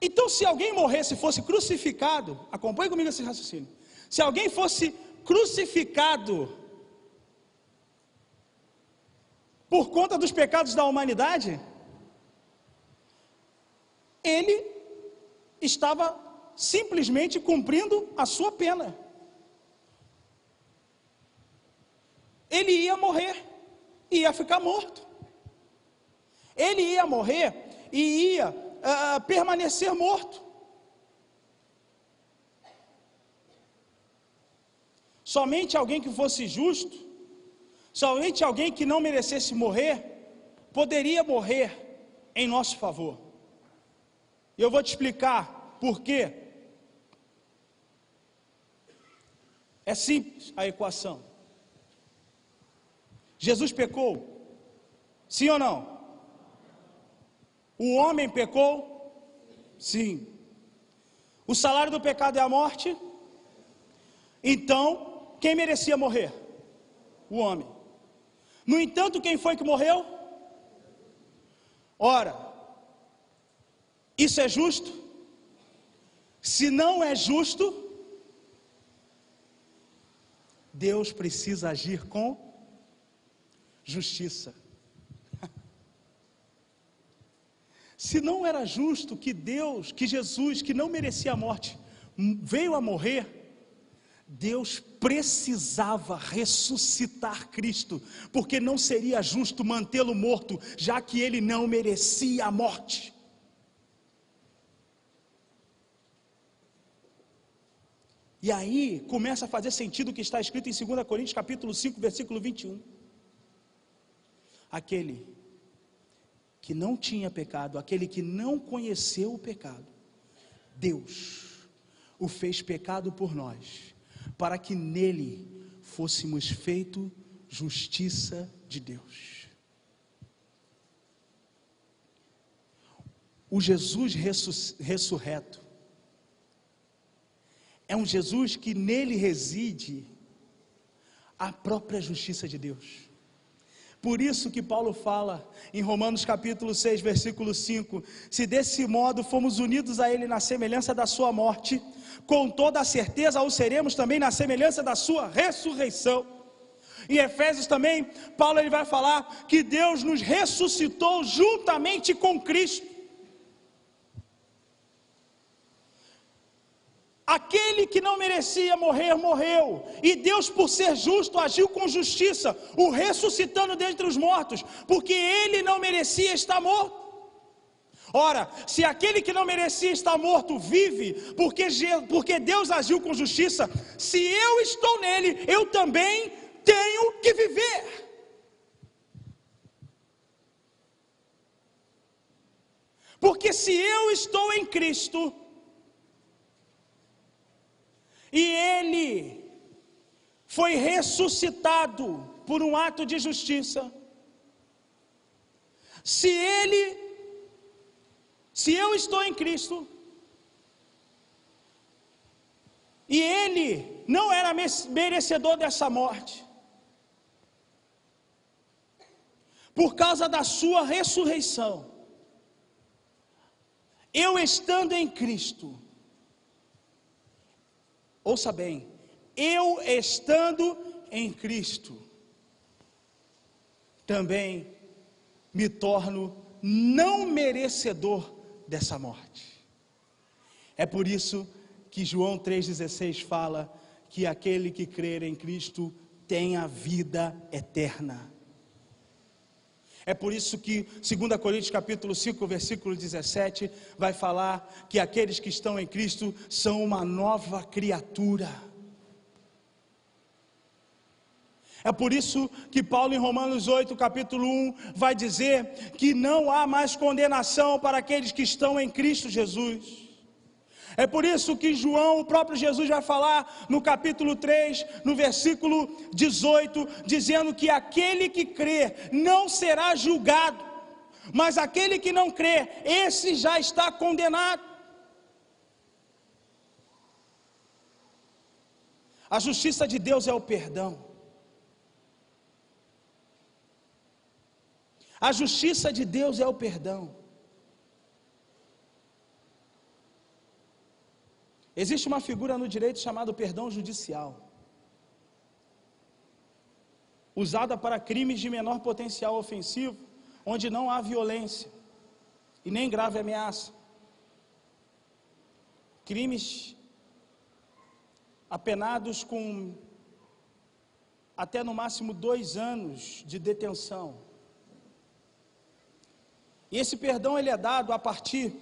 Então, se alguém morresse, fosse crucificado, acompanhe comigo esse raciocínio. Se alguém fosse crucificado por conta dos pecados da humanidade, ele estava simplesmente cumprindo a sua pena. Ele ia morrer, ia ficar morto. Ele ia morrer e ia permanecer morto. Somente alguém que fosse justo, somente alguém que não merecesse morrer, poderia morrer em nosso favor. E eu vou te explicar por quê. É simples a equação. Jesus pecou? Sim ou não? O homem pecou? Sim. O salário do pecado é a morte? Então, quem merecia morrer? o homem. No entanto, quem foi que morreu? Ora, isso é justo? Se não é justo, Deus precisa agir com justiça. Se não era justo que Deus, que Jesus, que não merecia a morte, veio a morrer, Deus precisava ressuscitar Cristo, porque não seria justo mantê-lo morto, já que ele não merecia a morte. E aí começa a fazer sentido o que está escrito em 2 Coríntios capítulo 5, versículo 21. Aquele que não tinha pecado, aquele que não conheceu o pecado, Deus o fez pecado por nós, para que nele fôssemos feito justiça de Deus. O Jesus ressurreto é um Jesus que nele reside a própria justiça de Deus. Por isso que Paulo fala em Romanos capítulo 6, versículo 5, se desse modo fomos unidos a ele na semelhança da sua morte, com toda a certeza o seremos também na semelhança da sua ressurreição. Em Efésios também, Paulo ele vai falar que Deus nos ressuscitou juntamente com Cristo. Aquele que não merecia morrer, morreu, e Deus, por ser justo, agiu com justiça, o ressuscitando dentre os mortos, porque ele não merecia estar morto. Ora, se aquele que não merecia estar morto vive, porque Deus agiu com justiça, se eu estou nele, eu também tenho que viver. Porque se eu estou em Cristo, e ele foi ressuscitado por um ato de justiça, se eu estou em Cristo, e ele não era merecedor dessa morte, por causa da sua ressurreição, eu estando em Cristo, ouça bem, eu estando em Cristo, também me torno não merecedor dessa morte. É por isso que João 3,16 fala que aquele que crer em Cristo tem a vida eterna. É por isso que 2 Coríntios capítulo 5, versículo 17, vai falar que aqueles que estão em Cristo são uma nova criatura. É por isso que Paulo em Romanos 8, capítulo 1, vai dizer que não há mais condenação para aqueles que estão em Cristo Jesus. É por isso que João, o próprio Jesus, vai falar no capítulo 3, no versículo 18, dizendo que aquele que crê não será julgado, mas aquele que não crê, esse já está condenado. A justiça de Deus é o perdão. A justiça de Deus é o perdão. Existe uma figura no direito chamada perdão judicial, usada para crimes de menor potencial ofensivo, onde não há violência e nem grave ameaça. Crimes apenados com até no máximo 2 anos de detenção. E esse perdão ele é dado a partir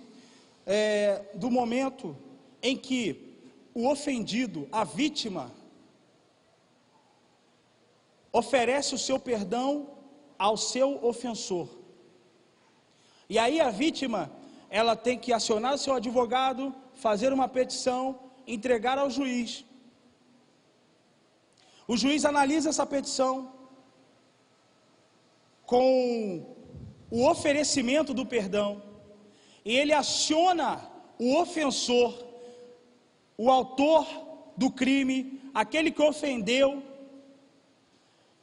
do momento em que o ofendido, a vítima, oferece o seu perdão ao seu ofensor. E aí a vítima, ela tem que acionar o seu advogado, fazer uma petição, entregar ao juiz. O juiz analisa essa petição com o oferecimento do perdão, e ele aciona o ofensor, o autor do crime, aquele que ofendeu,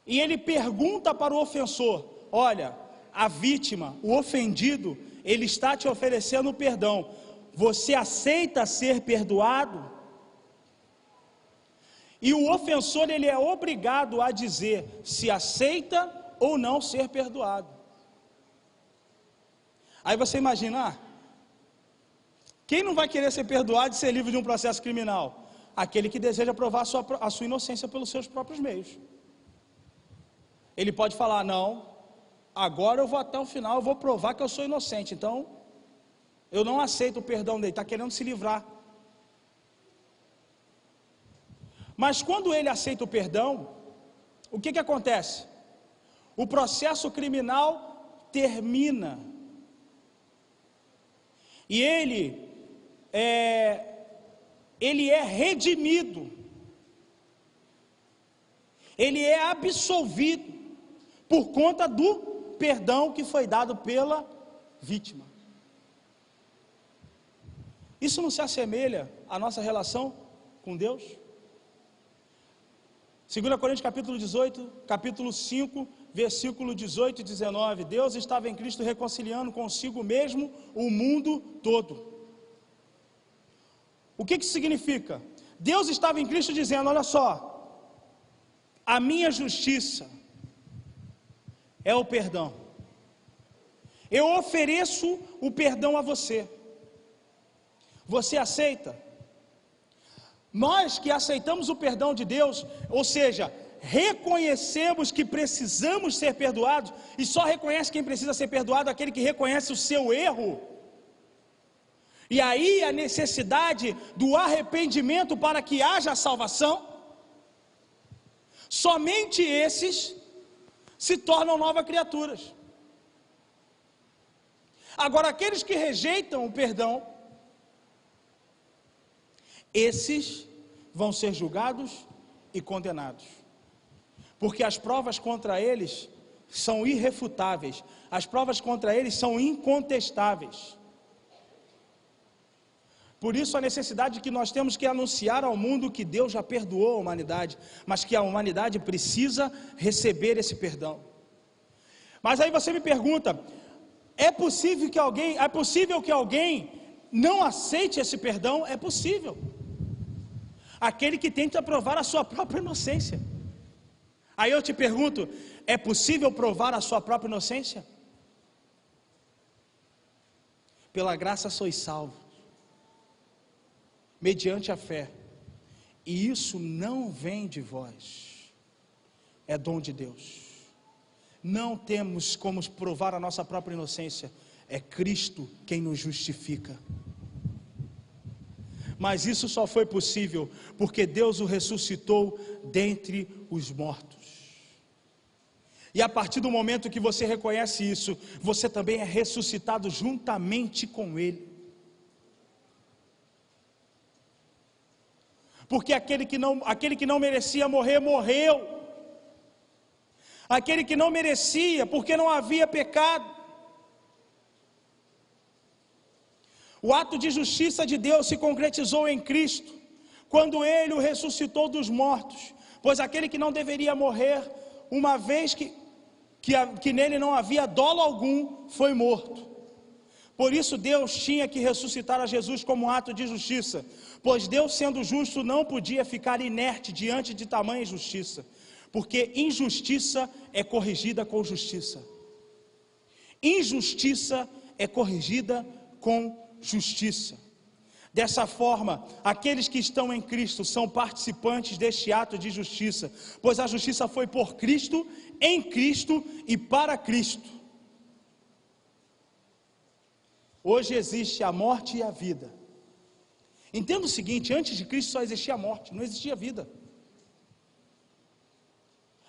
e ele pergunta para o ofensor: olha, a vítima, o ofendido, ele está te oferecendo perdão, você aceita ser perdoado? E o ofensor, ele é obrigado a dizer se aceita ou não ser perdoado. Aí você imagina, quem não vai querer ser perdoado e ser livre de um processo criminal? Aquele que deseja provar a sua inocência pelos seus próprios meios. Ele pode falar: não, agora eu vou até o final, eu vou provar que eu sou inocente, então eu não aceito o perdão dele, está querendo se livrar. Mas quando ele aceita o perdão, o que acontece? O processo criminal termina. E ele é redimido. Ele é absolvido por conta do perdão que foi dado pela vítima. Isso não se assemelha à nossa relação com Deus? 2 Coríntios capítulo 18, capítulo 5, versículo 18 e 19. Deus estava em Cristo reconciliando consigo mesmo o mundo todo. O que isso significa? Deus estava em Cristo dizendo: olha só, a minha justiça é o perdão. Eu ofereço o perdão a você. Você aceita? Nós que aceitamos o perdão de Deus, ou seja, reconhecemos que precisamos ser perdoados, e só reconhece quem precisa ser perdoado aquele que reconhece o seu erro. E aí a necessidade do arrependimento para que haja salvação. Somente esses se tornam novas criaturas. Agora, aqueles que rejeitam o perdão, esses vão ser julgados e condenados, porque as provas contra eles são irrefutáveis, as provas contra eles são incontestáveis. Por isso a necessidade que nós temos que anunciar ao mundo que Deus já perdoou a humanidade, mas que a humanidade precisa receber esse perdão. Mas aí você me pergunta: é possível que alguém não aceite esse perdão? É possível. Aquele que tenta provar a sua própria inocência. Aí eu te pergunto: é possível provar a sua própria inocência? Pela graça sois salvos, mediante a fé, e isso não vem de vós, é dom de Deus. Não temos como provar a nossa própria inocência, é Cristo quem nos justifica. Mas isso só foi possível porque Deus o ressuscitou dentre os mortos. E a partir do momento que você reconhece isso, você também é ressuscitado juntamente com Ele. Porque aquele que não merecia morrer, morreu. Aquele que não merecia, porque não havia pecado. O ato de justiça de Deus se concretizou em Cristo, quando Ele o ressuscitou dos mortos, pois aquele que não deveria morrer, uma vez que nele não havia dolo algum, foi morto. Por isso Deus tinha que ressuscitar a Jesus como um ato de justiça, pois Deus, sendo justo, não podia ficar inerte diante de tamanha injustiça, porque injustiça é corrigida com justiça. Injustiça é corrigida com justiça. Dessa forma, aqueles que estão em Cristo são participantes deste ato de justiça, pois a justiça foi por Cristo, em Cristo e para Cristo. Hoje existe a morte e a vida. Entenda o seguinte: antes de Cristo só existia a morte, não existia vida.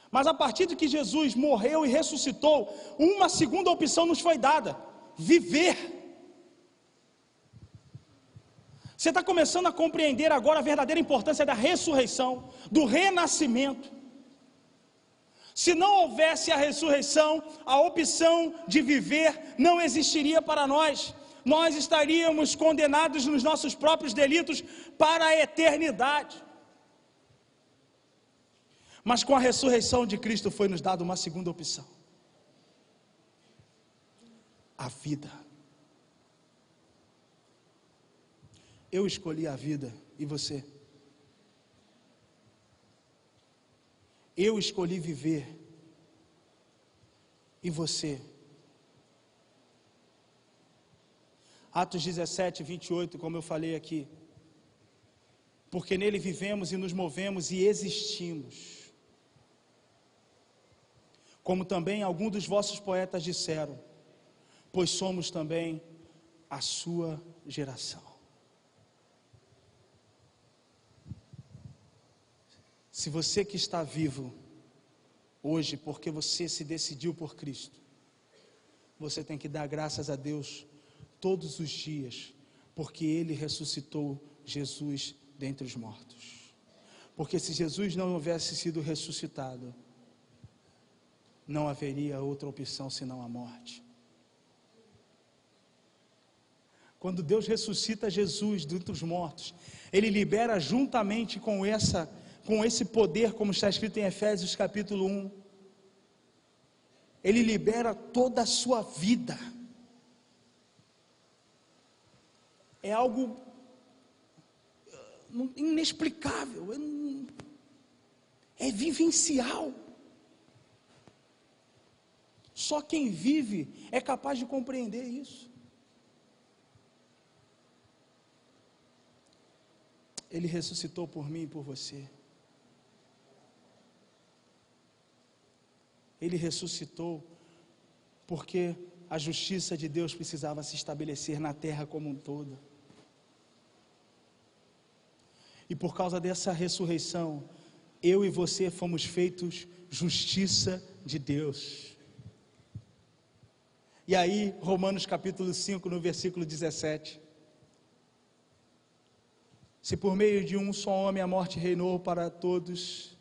Mas a partir de que Jesus morreu e ressuscitou, uma segunda opção nos foi dada: viver. Você está começando a compreender agora a verdadeira importância da ressurreição, do renascimento. Se não houvesse a ressurreição, a opção de viver não existiria para nós. Nós estaríamos condenados nos nossos próprios delitos para a eternidade. Mas com a ressurreição de Cristo foi nos dada uma segunda opção: a vida. Eu escolhi a vida, e você? Eu escolhi viver, e você? Atos 17, 28, como eu falei aqui: porque nele vivemos e nos movemos e existimos, como também alguns dos vossos poetas disseram, pois somos também a sua geração. Se você que está vivo hoje, porque você se decidiu por Cristo, você tem que dar graças a Deus todos os dias, porque Ele ressuscitou Jesus dentre os mortos. Porque se Jesus não houvesse sido ressuscitado, não haveria outra opção senão a morte. Quando Deus ressuscita Jesus dentre os mortos, Ele libera juntamente com esse poder, como está escrito em Efésios capítulo 1, Ele libera toda a sua vida. É algo inexplicável, é vivencial. Só quem vive é capaz de compreender isso. Ele ressuscitou por mim e por você. Ele ressuscitou porque a justiça de Deus precisava se estabelecer na terra como um todo. E por causa dessa ressurreição, eu e você fomos feitos justiça de Deus. E aí, Romanos capítulo 5, no versículo 17. Se por meio de um só homem a morte reinou para todos,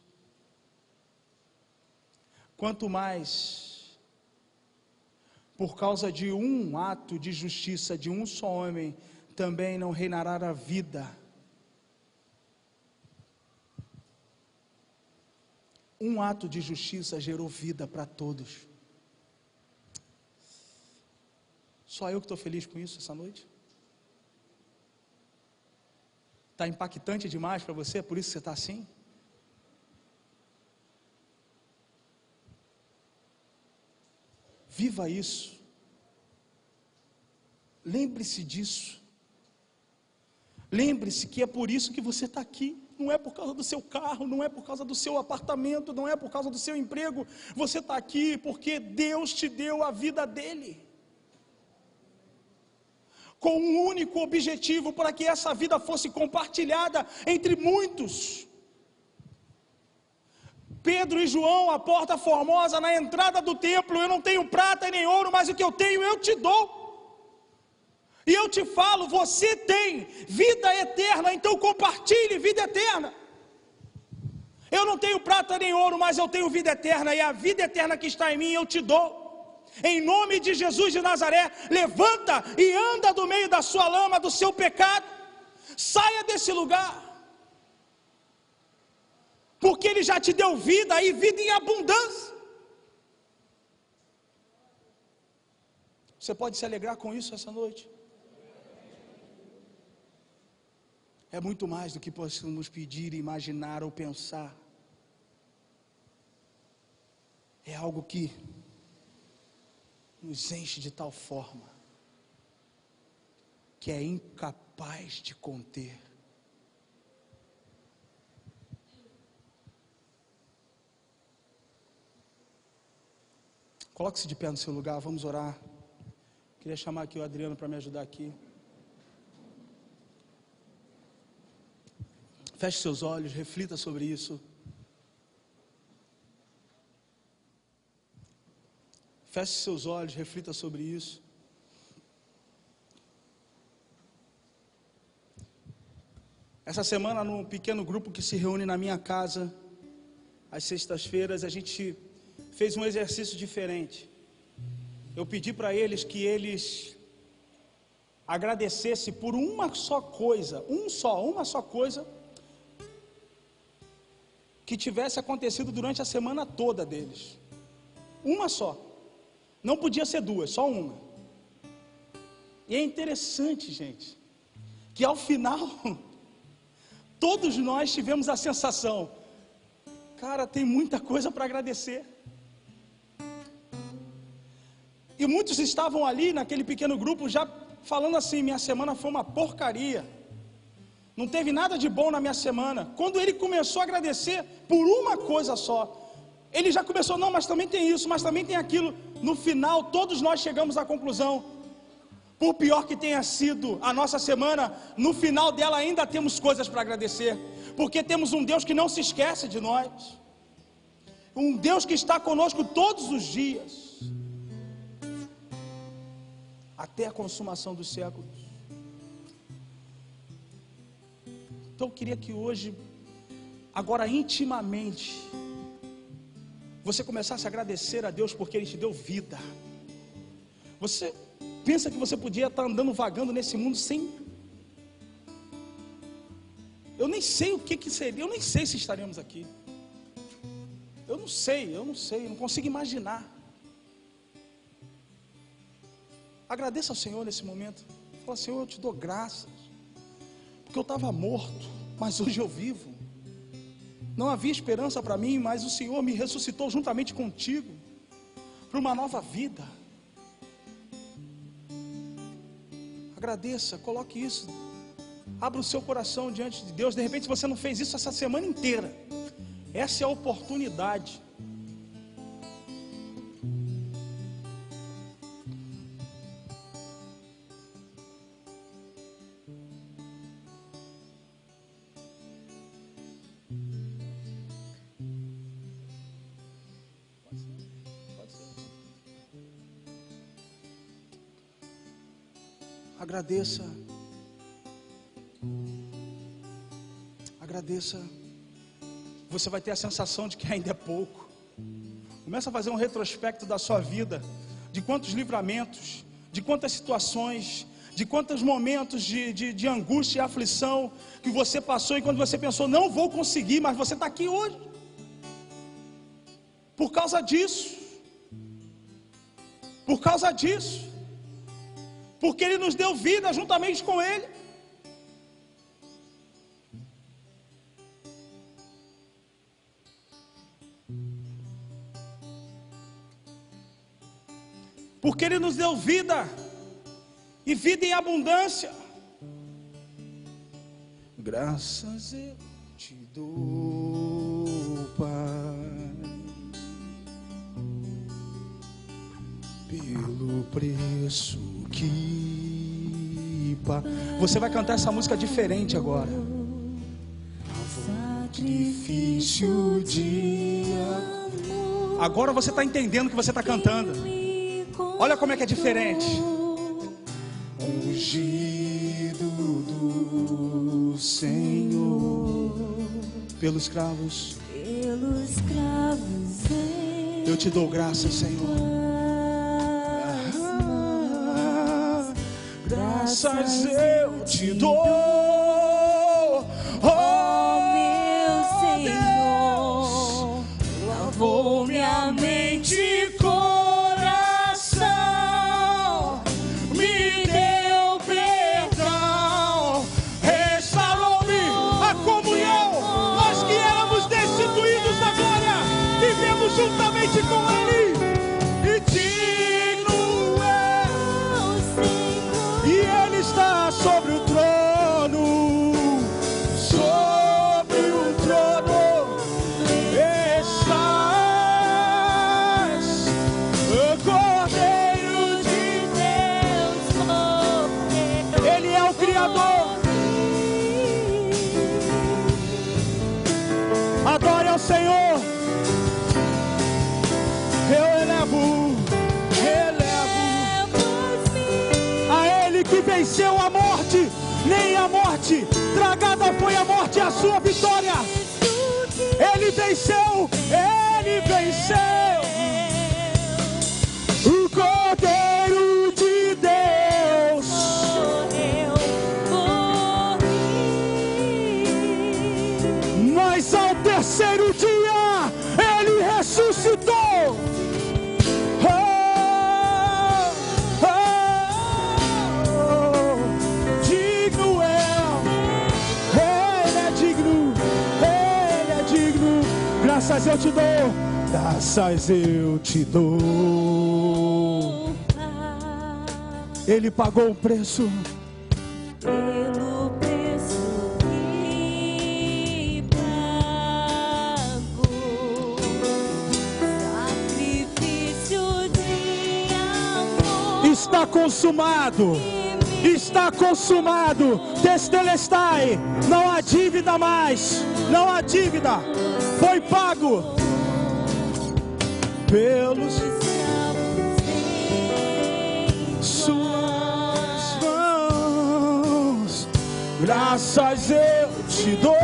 quanto mais, por causa de um ato de justiça de um só homem, também não reinará a vida. Um ato de justiça gerou vida para todos. Só eu que estou feliz com isso essa noite? Está impactante demais para você, por isso você está assim? Viva isso. Lembre-se disso. Lembre-se que é por isso que você está aqui. Não é por causa do seu carro, não é por causa do seu apartamento, não é por causa do seu emprego. Você está aqui porque Deus te deu a vida dele, com um único objetivo, para que essa vida fosse compartilhada entre muitos. Pedro e João, a porta formosa, na entrada do templo: eu não tenho prata nem ouro, mas o que eu tenho eu te dou. E eu te falo, você tem vida eterna, então compartilhe vida eterna. Eu não tenho prata nem ouro, mas eu tenho vida eterna, e a vida eterna que está em mim eu te dou. Em nome de Jesus de Nazaré, levanta e anda do meio da sua lama, do seu pecado. Saia desse lugar, porque Ele já te deu vida, e vida em abundância. Você pode se alegrar com isso essa noite? É muito mais do que possamos pedir, imaginar ou pensar. É algo que nos enche de tal forma que é incapaz de conter. Coloque-se de pé no seu lugar, vamos orar. Queria chamar aqui o Adriano para me ajudar aqui. Feche seus olhos, reflita sobre isso. Feche seus olhos, reflita sobre isso. Essa semana, num pequeno grupo que se reúne na minha casa, às sextas-feiras, a gente fez um exercício diferente. Eu pedi para eles que eles agradecessem por uma só coisa, uma só coisa que tivesse acontecido durante a semana toda deles. Uma só. Não podia ser duas, só uma. E é interessante, gente, que ao final, todos nós tivemos a sensação, cara, tem muita coisa para agradecer. E muitos estavam ali naquele pequeno grupo já falando assim, minha semana foi uma porcaria. Não teve nada de bom na minha semana. Quando ele começou a agradecer por uma coisa só, ele já começou, não, mas também tem isso, mas também tem aquilo. No final, todos nós chegamos à conclusão, por pior que tenha sido a nossa semana, no final dela ainda temos coisas para agradecer, porque temos um Deus que não se esquece de nós, um Deus que está conosco todos os dias, até a consumação dos séculos. Então eu queria que hoje, agora intimamente, você começasse a agradecer a Deus porque Ele te deu vida. Você pensa que você podia estar andando, vagando nesse mundo sem... Eu nem sei o que seria, eu nem sei se estaremos aqui. Eu não sei, eu não consigo imaginar. Agradeça ao Senhor nesse momento. Fala, Senhor, eu te dou graças, porque eu estava morto, mas hoje eu vivo. Não havia esperança para mim, mas o Senhor me ressuscitou juntamente contigo para uma nova vida. Agradeça, coloque isso, abra o seu coração diante de Deus. De repente você não fez isso essa semana inteira, essa é a oportunidade. Agradeça, agradeça. Você vai ter a sensação de que ainda é pouco. Começa a fazer um retrospecto da sua vida, de quantos livramentos, de quantas situações, de quantos momentos de angústia e aflição que você passou, e quando você pensou, não vou conseguir, mas você está aqui hoje, por causa disso, porque Ele nos deu vida juntamente com Ele. Porque Ele nos deu vida, e vida em abundância. Graças eu te dou, Pai, pelo preço que você vai cantar essa música diferente agora. Sacrifício de amor. Agora você está entendendo o que você está cantando. Olha como é que é diferente. Ungido do Senhor, pelos cravos, eu te dou graças, Senhor. Graças eu te dou, oh meu Senhor, lavou minha mente e coração, me deu perdão, restaurou-me a comunhão. Nós que éramos destituídos da glória, vivemos juntamente com Ele. Está sobre o trono, estás, Cordeiro de Deus, Ele é o Criador. Adore ao Senhor, eu elevo a Ele que venceu a morte. Nem a morte, tragada foi a morte, a sua vitória. Ele venceu, o Cordeiro de Deus. Mas ao terceiro dia ressuscitou. Digno Ele é digno, Ele é digno. Graças eu te dou, graças eu te dou. Ele pagou o preço. Pelo preço que pagou, sacrifício de amor. Está consumado, está consumado. Testelestai, não há dívida mais, não há dívida, foi pago pelos suas mãos. Graças eu te dou,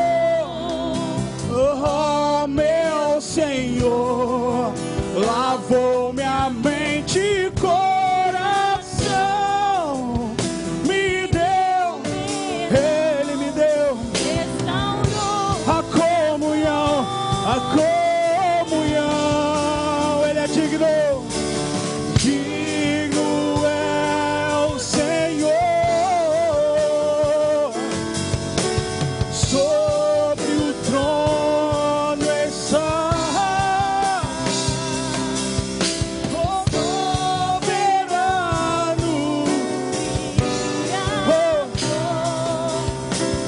oh meu Senhor, lavou minha mente e coração, me deu, Ele me deu a comunhão, Ele é digno, digno é o Senhor, sobre o trono está soberano.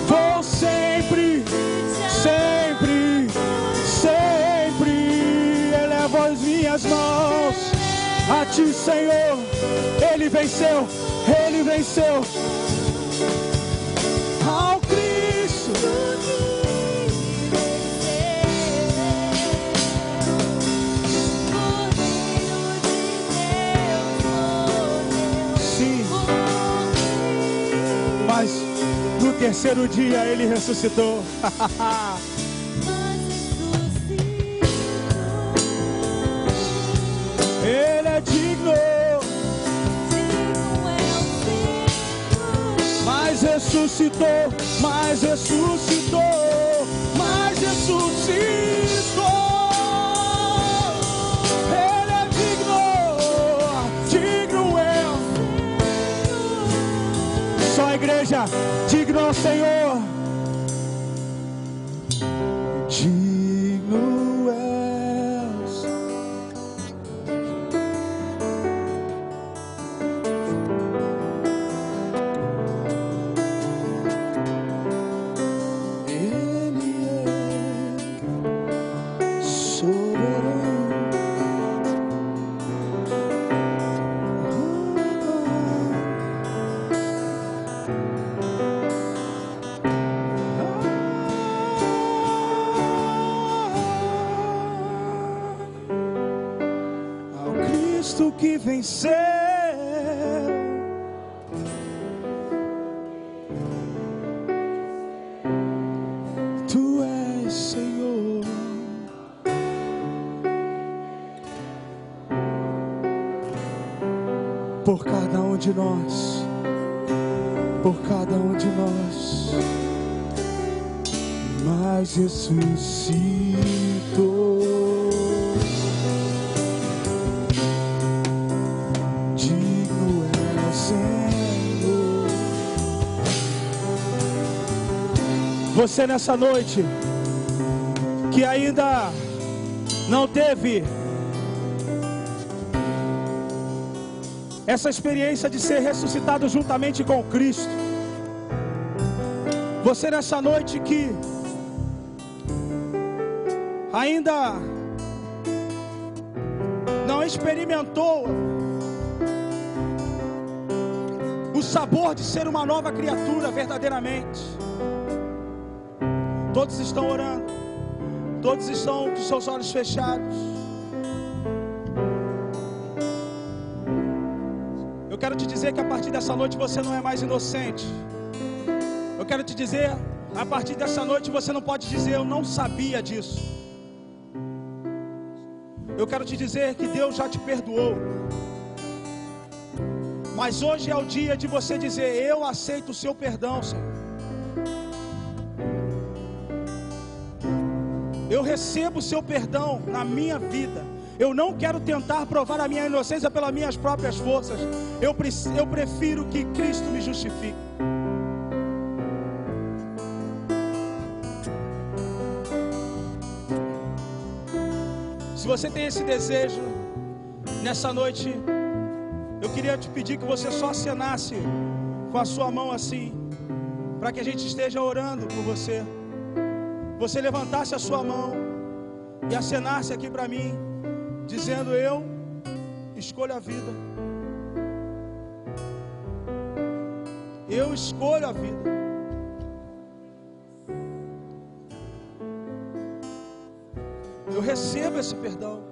Vou sempre, sempre, sempre elevo as minhas mãos a ti, Senhor. Ele venceu, Ele venceu. Ao Cristo sim, mas no terceiro dia Ele ressuscitou. Ele é digno, mas ressuscitou, mas ressuscitou, mas ressuscitou. Ele é digno, digno eu. Só a igreja, digno ao Senhor. Digno és. Ele é soberano. Ao Cristo que venceu, Tu és Senhor. Por cada um de nós, por cada um de nós, mas ressuscitou. Digno é o Senhor. Você nessa noite que ainda não teve essa experiência de ser ressuscitado juntamente com Cristo. Você nessa noite que ainda não experimentou o sabor de ser uma nova criatura verdadeiramente. Todos estão orando, todos estão com seus olhos fechados. Eu quero te dizer que a partir dessa noite você não é mais inocente. Eu quero te dizer, a partir dessa noite você não pode dizer eu não sabia disso. Eu quero te dizer que Deus já te perdoou. Mas hoje é o dia de você dizer: eu aceito o seu perdão, Senhor. Eu recebo o seu perdão na minha vida. Eu não quero tentar provar a minha inocência pelas minhas próprias forças. Eu prefiro que Cristo me justifique. Se você tem esse desejo, nessa noite, eu queria te pedir que você só acenasse com a sua mão assim, para que a gente esteja orando por você. Você levantasse a sua mão e acenasse aqui para mim, dizendo: eu escolho a vida. Eu escolho a vida. Eu recebo esse perdão.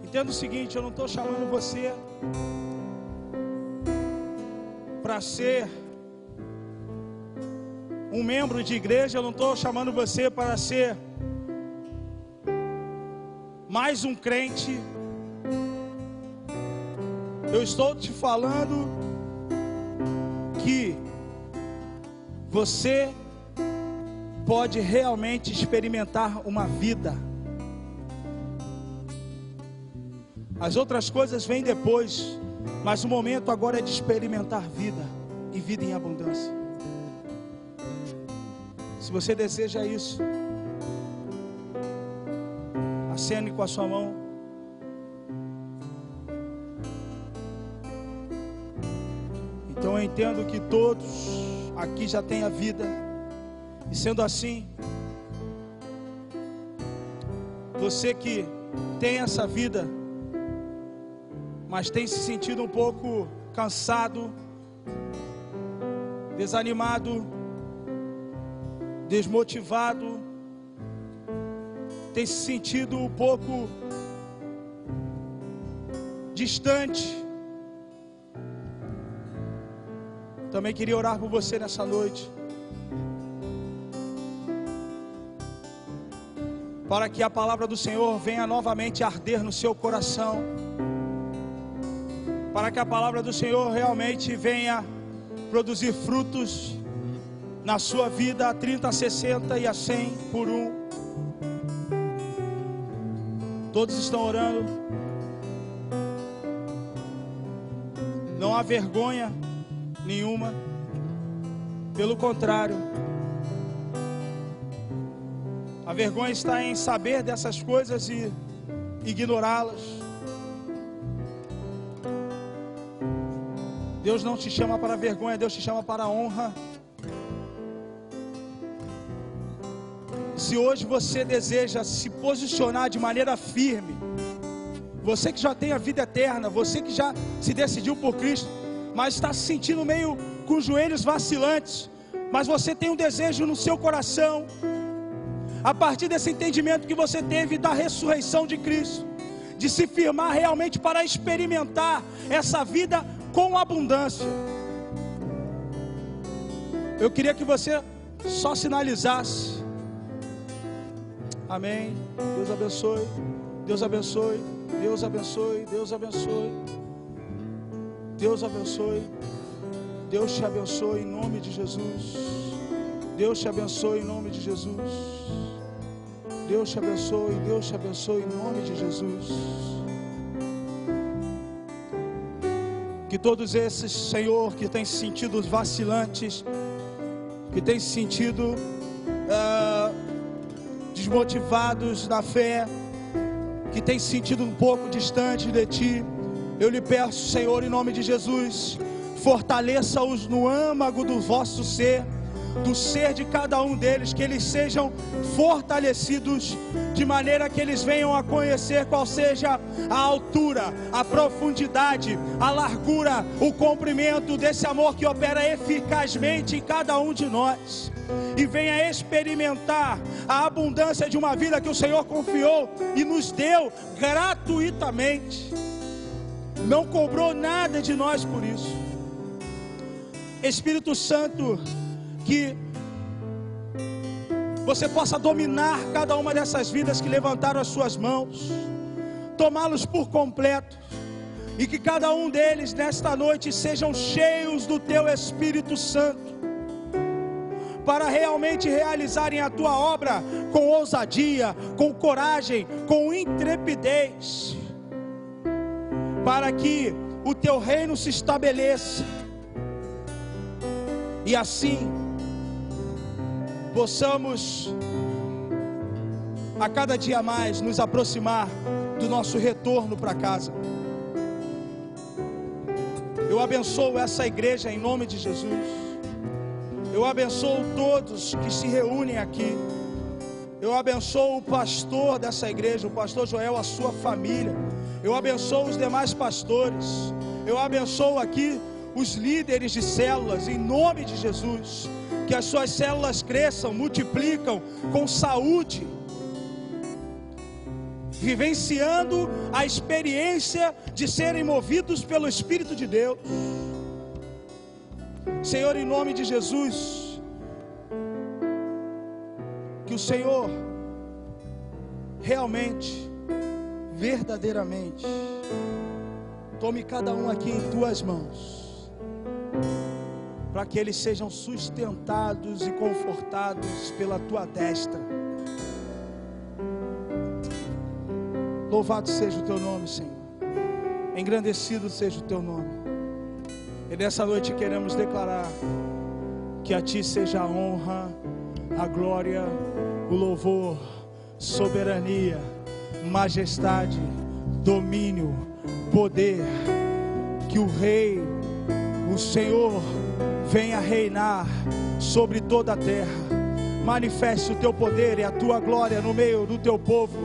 Entenda o seguinte: eu não estou chamando você para ser um membro de igreja. Eu não estou chamando você para ser mais um crente. Eu estou te falando que você pode realmente experimentar uma vida. As outras coisas vêm depois, mas o momento agora é de experimentar vida, e vida em abundância. Se você deseja isso, acene com a sua mão. Então eu entendo que todos aqui já têm a vida, e sendo assim, você que tem essa vida, mas tem se sentido um pouco cansado, desanimado, desmotivado, tem se sentido um pouco distante, também queria orar por você nessa noite, para que a palavra do Senhor venha novamente arder no seu coração, para que a palavra do Senhor realmente venha produzir frutos na sua vida, a 30, a 60 e a 100 por um. Todos estão orando. Não há vergonha nenhuma, pelo contrário, a vergonha está em saber dessas coisas e ignorá-las. Deus não te chama para vergonha, Deus te chama para a honra. Se hoje você deseja se posicionar de maneira firme, você que já tem a vida eterna, você que já se decidiu por Cristo, mas está se sentindo meio com os joelhos vacilantes, mas você tem um desejo no seu coração, a partir desse entendimento que você teve da ressurreição de Cristo, de se firmar realmente para experimentar essa vida com abundância. Eu queria que você só sinalizasse. Amém. Deus abençoe. Deus abençoe. Deus abençoe. Deus abençoe. Deus abençoe. Deus te abençoe em nome de Jesus. Deus te abençoe em nome de Jesus. Deus te abençoe. Deus te abençoe em nome de Jesus. Que todos esses, Senhor, que têm se sentido vacilantes, que têm se sentido desmotivados na fé, que têm se sentido um pouco distante de Ti, eu lhe peço, Senhor, em nome de Jesus, fortaleça-os no âmago do vosso ser, do ser de cada um deles, que eles sejam fortalecidos, de maneira que eles venham a conhecer qual seja a altura, a profundidade, a largura, o comprimento desse amor que opera eficazmente em cada um de nós, e venha experimentar a abundância de uma vida que o Senhor confiou e nos deu gratuitamente, não cobrou nada de nós por isso. Espírito Santo, que você possa dominar cada uma dessas vidas que levantaram as suas mãos, tomá-los por completo, e que cada um deles nesta noite sejam cheios do Teu Espírito Santo, para realmente realizarem a tua obra com ousadia, com coragem, com intrepidez, para que o teu reino se estabeleça e assim possamos a cada dia mais nos aproximar do nosso retorno para casa. Eu abençoo essa igreja em nome de Jesus. Eu abençoo todos que se reúnem aqui. Eu abençoo o pastor dessa igreja, o pastor Joel, a sua família. Eu abençoo os demais pastores. Eu abençoo aqui os líderes de células, em nome de Jesus. Que as suas células cresçam, multiplicam com saúde, vivenciando a experiência de serem movidos pelo Espírito de Deus. Senhor, em nome de Jesus, que o Senhor realmente, verdadeiramente, tome cada um aqui em tuas mãos, para que eles sejam sustentados e confortados pela tua destra. Louvado seja o teu nome, Senhor. Engrandecido seja o teu nome. E nessa noite queremos declarar que a ti seja a honra, a glória, o louvor, soberania, majestade, domínio, poder. Que o Rei, o Senhor, venha reinar sobre toda a terra. Manifeste o teu poder e a tua glória no meio do teu povo,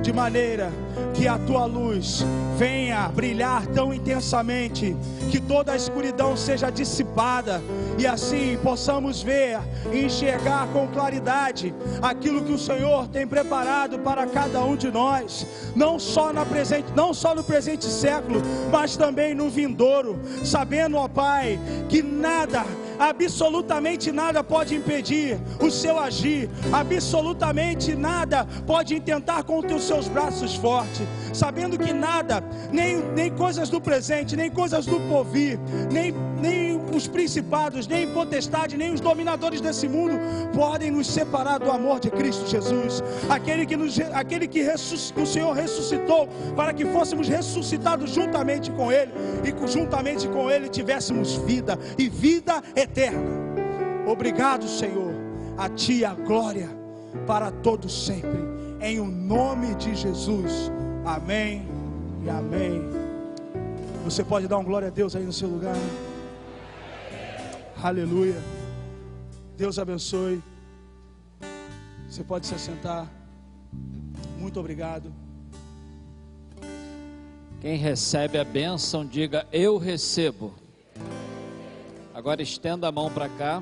de maneira que a tua luz venha brilhar tão intensamente que toda a escuridão seja dissipada e assim possamos ver e enxergar com claridade aquilo que o Senhor tem preparado para cada um de nós, não só no presente século, mas também no vindouro, sabendo, ó Pai, que nada, absolutamente nada pode impedir o seu agir, absolutamente nada pode intentar contra os seus braços fortes, sabendo que nada, nem coisas do presente, nem coisas do porvir, nem os principados, nem potestade, nem os dominadores desse mundo podem nos separar do amor de Cristo Jesus, aquele que o Senhor ressuscitou para que fôssemos ressuscitados juntamente com Ele, e juntamente com Ele tivéssemos vida e vida eterna. Obrigado, Senhor, a Ti a glória para todos sempre, em o nome de Jesus, amém e amém. Você pode dar um glória a Deus aí no seu lugar? Aleluia. Deus abençoe. Você pode se assentar. Muito obrigado. Quem recebe a bênção, diga: eu recebo. Agora estenda a mão para cá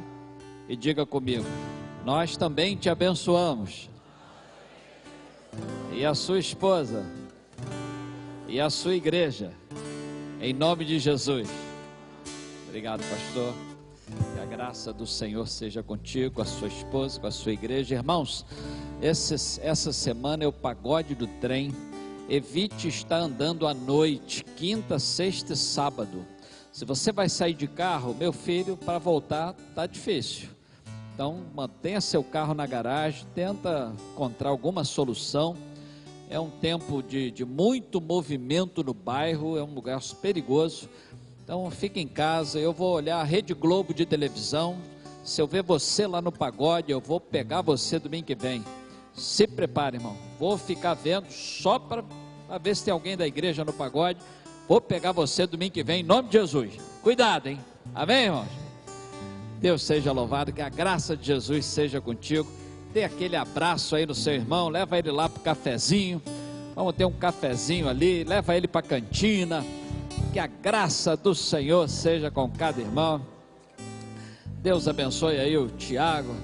e diga comigo: nós também te abençoamos. E a sua esposa, e a sua igreja, em nome de Jesus. Obrigado, pastor. Que a graça do Senhor seja contigo, com a sua esposa, com a sua igreja. Irmãos, essa semana é o pagode do trem. Evite estar andando à noite, quinta, sexta e sábado. Se você vai sair de carro, meu filho, para voltar está difícil. Então mantenha seu carro na garagem, tenta encontrar alguma solução. É um tempo de muito movimento no bairro, é um lugar perigoso. Então fique em casa. Eu vou olhar a Rede Globo de televisão. Se eu ver você lá no pagode, eu vou pegar você domingo que vem. Se prepare, irmão. Vou ficar vendo só para ver se tem alguém da igreja no pagode. Vou pegar você domingo que vem, em nome de Jesus. Cuidado, hein? Amém, irmãos? Deus seja louvado, que a graça de Jesus seja contigo. Dê aquele abraço aí no seu irmão, leva ele lá para o cafezinho. Vamos ter um cafezinho ali, leva ele para a cantina. Que a graça do Senhor seja com cada irmão. Deus abençoe aí o Tiago.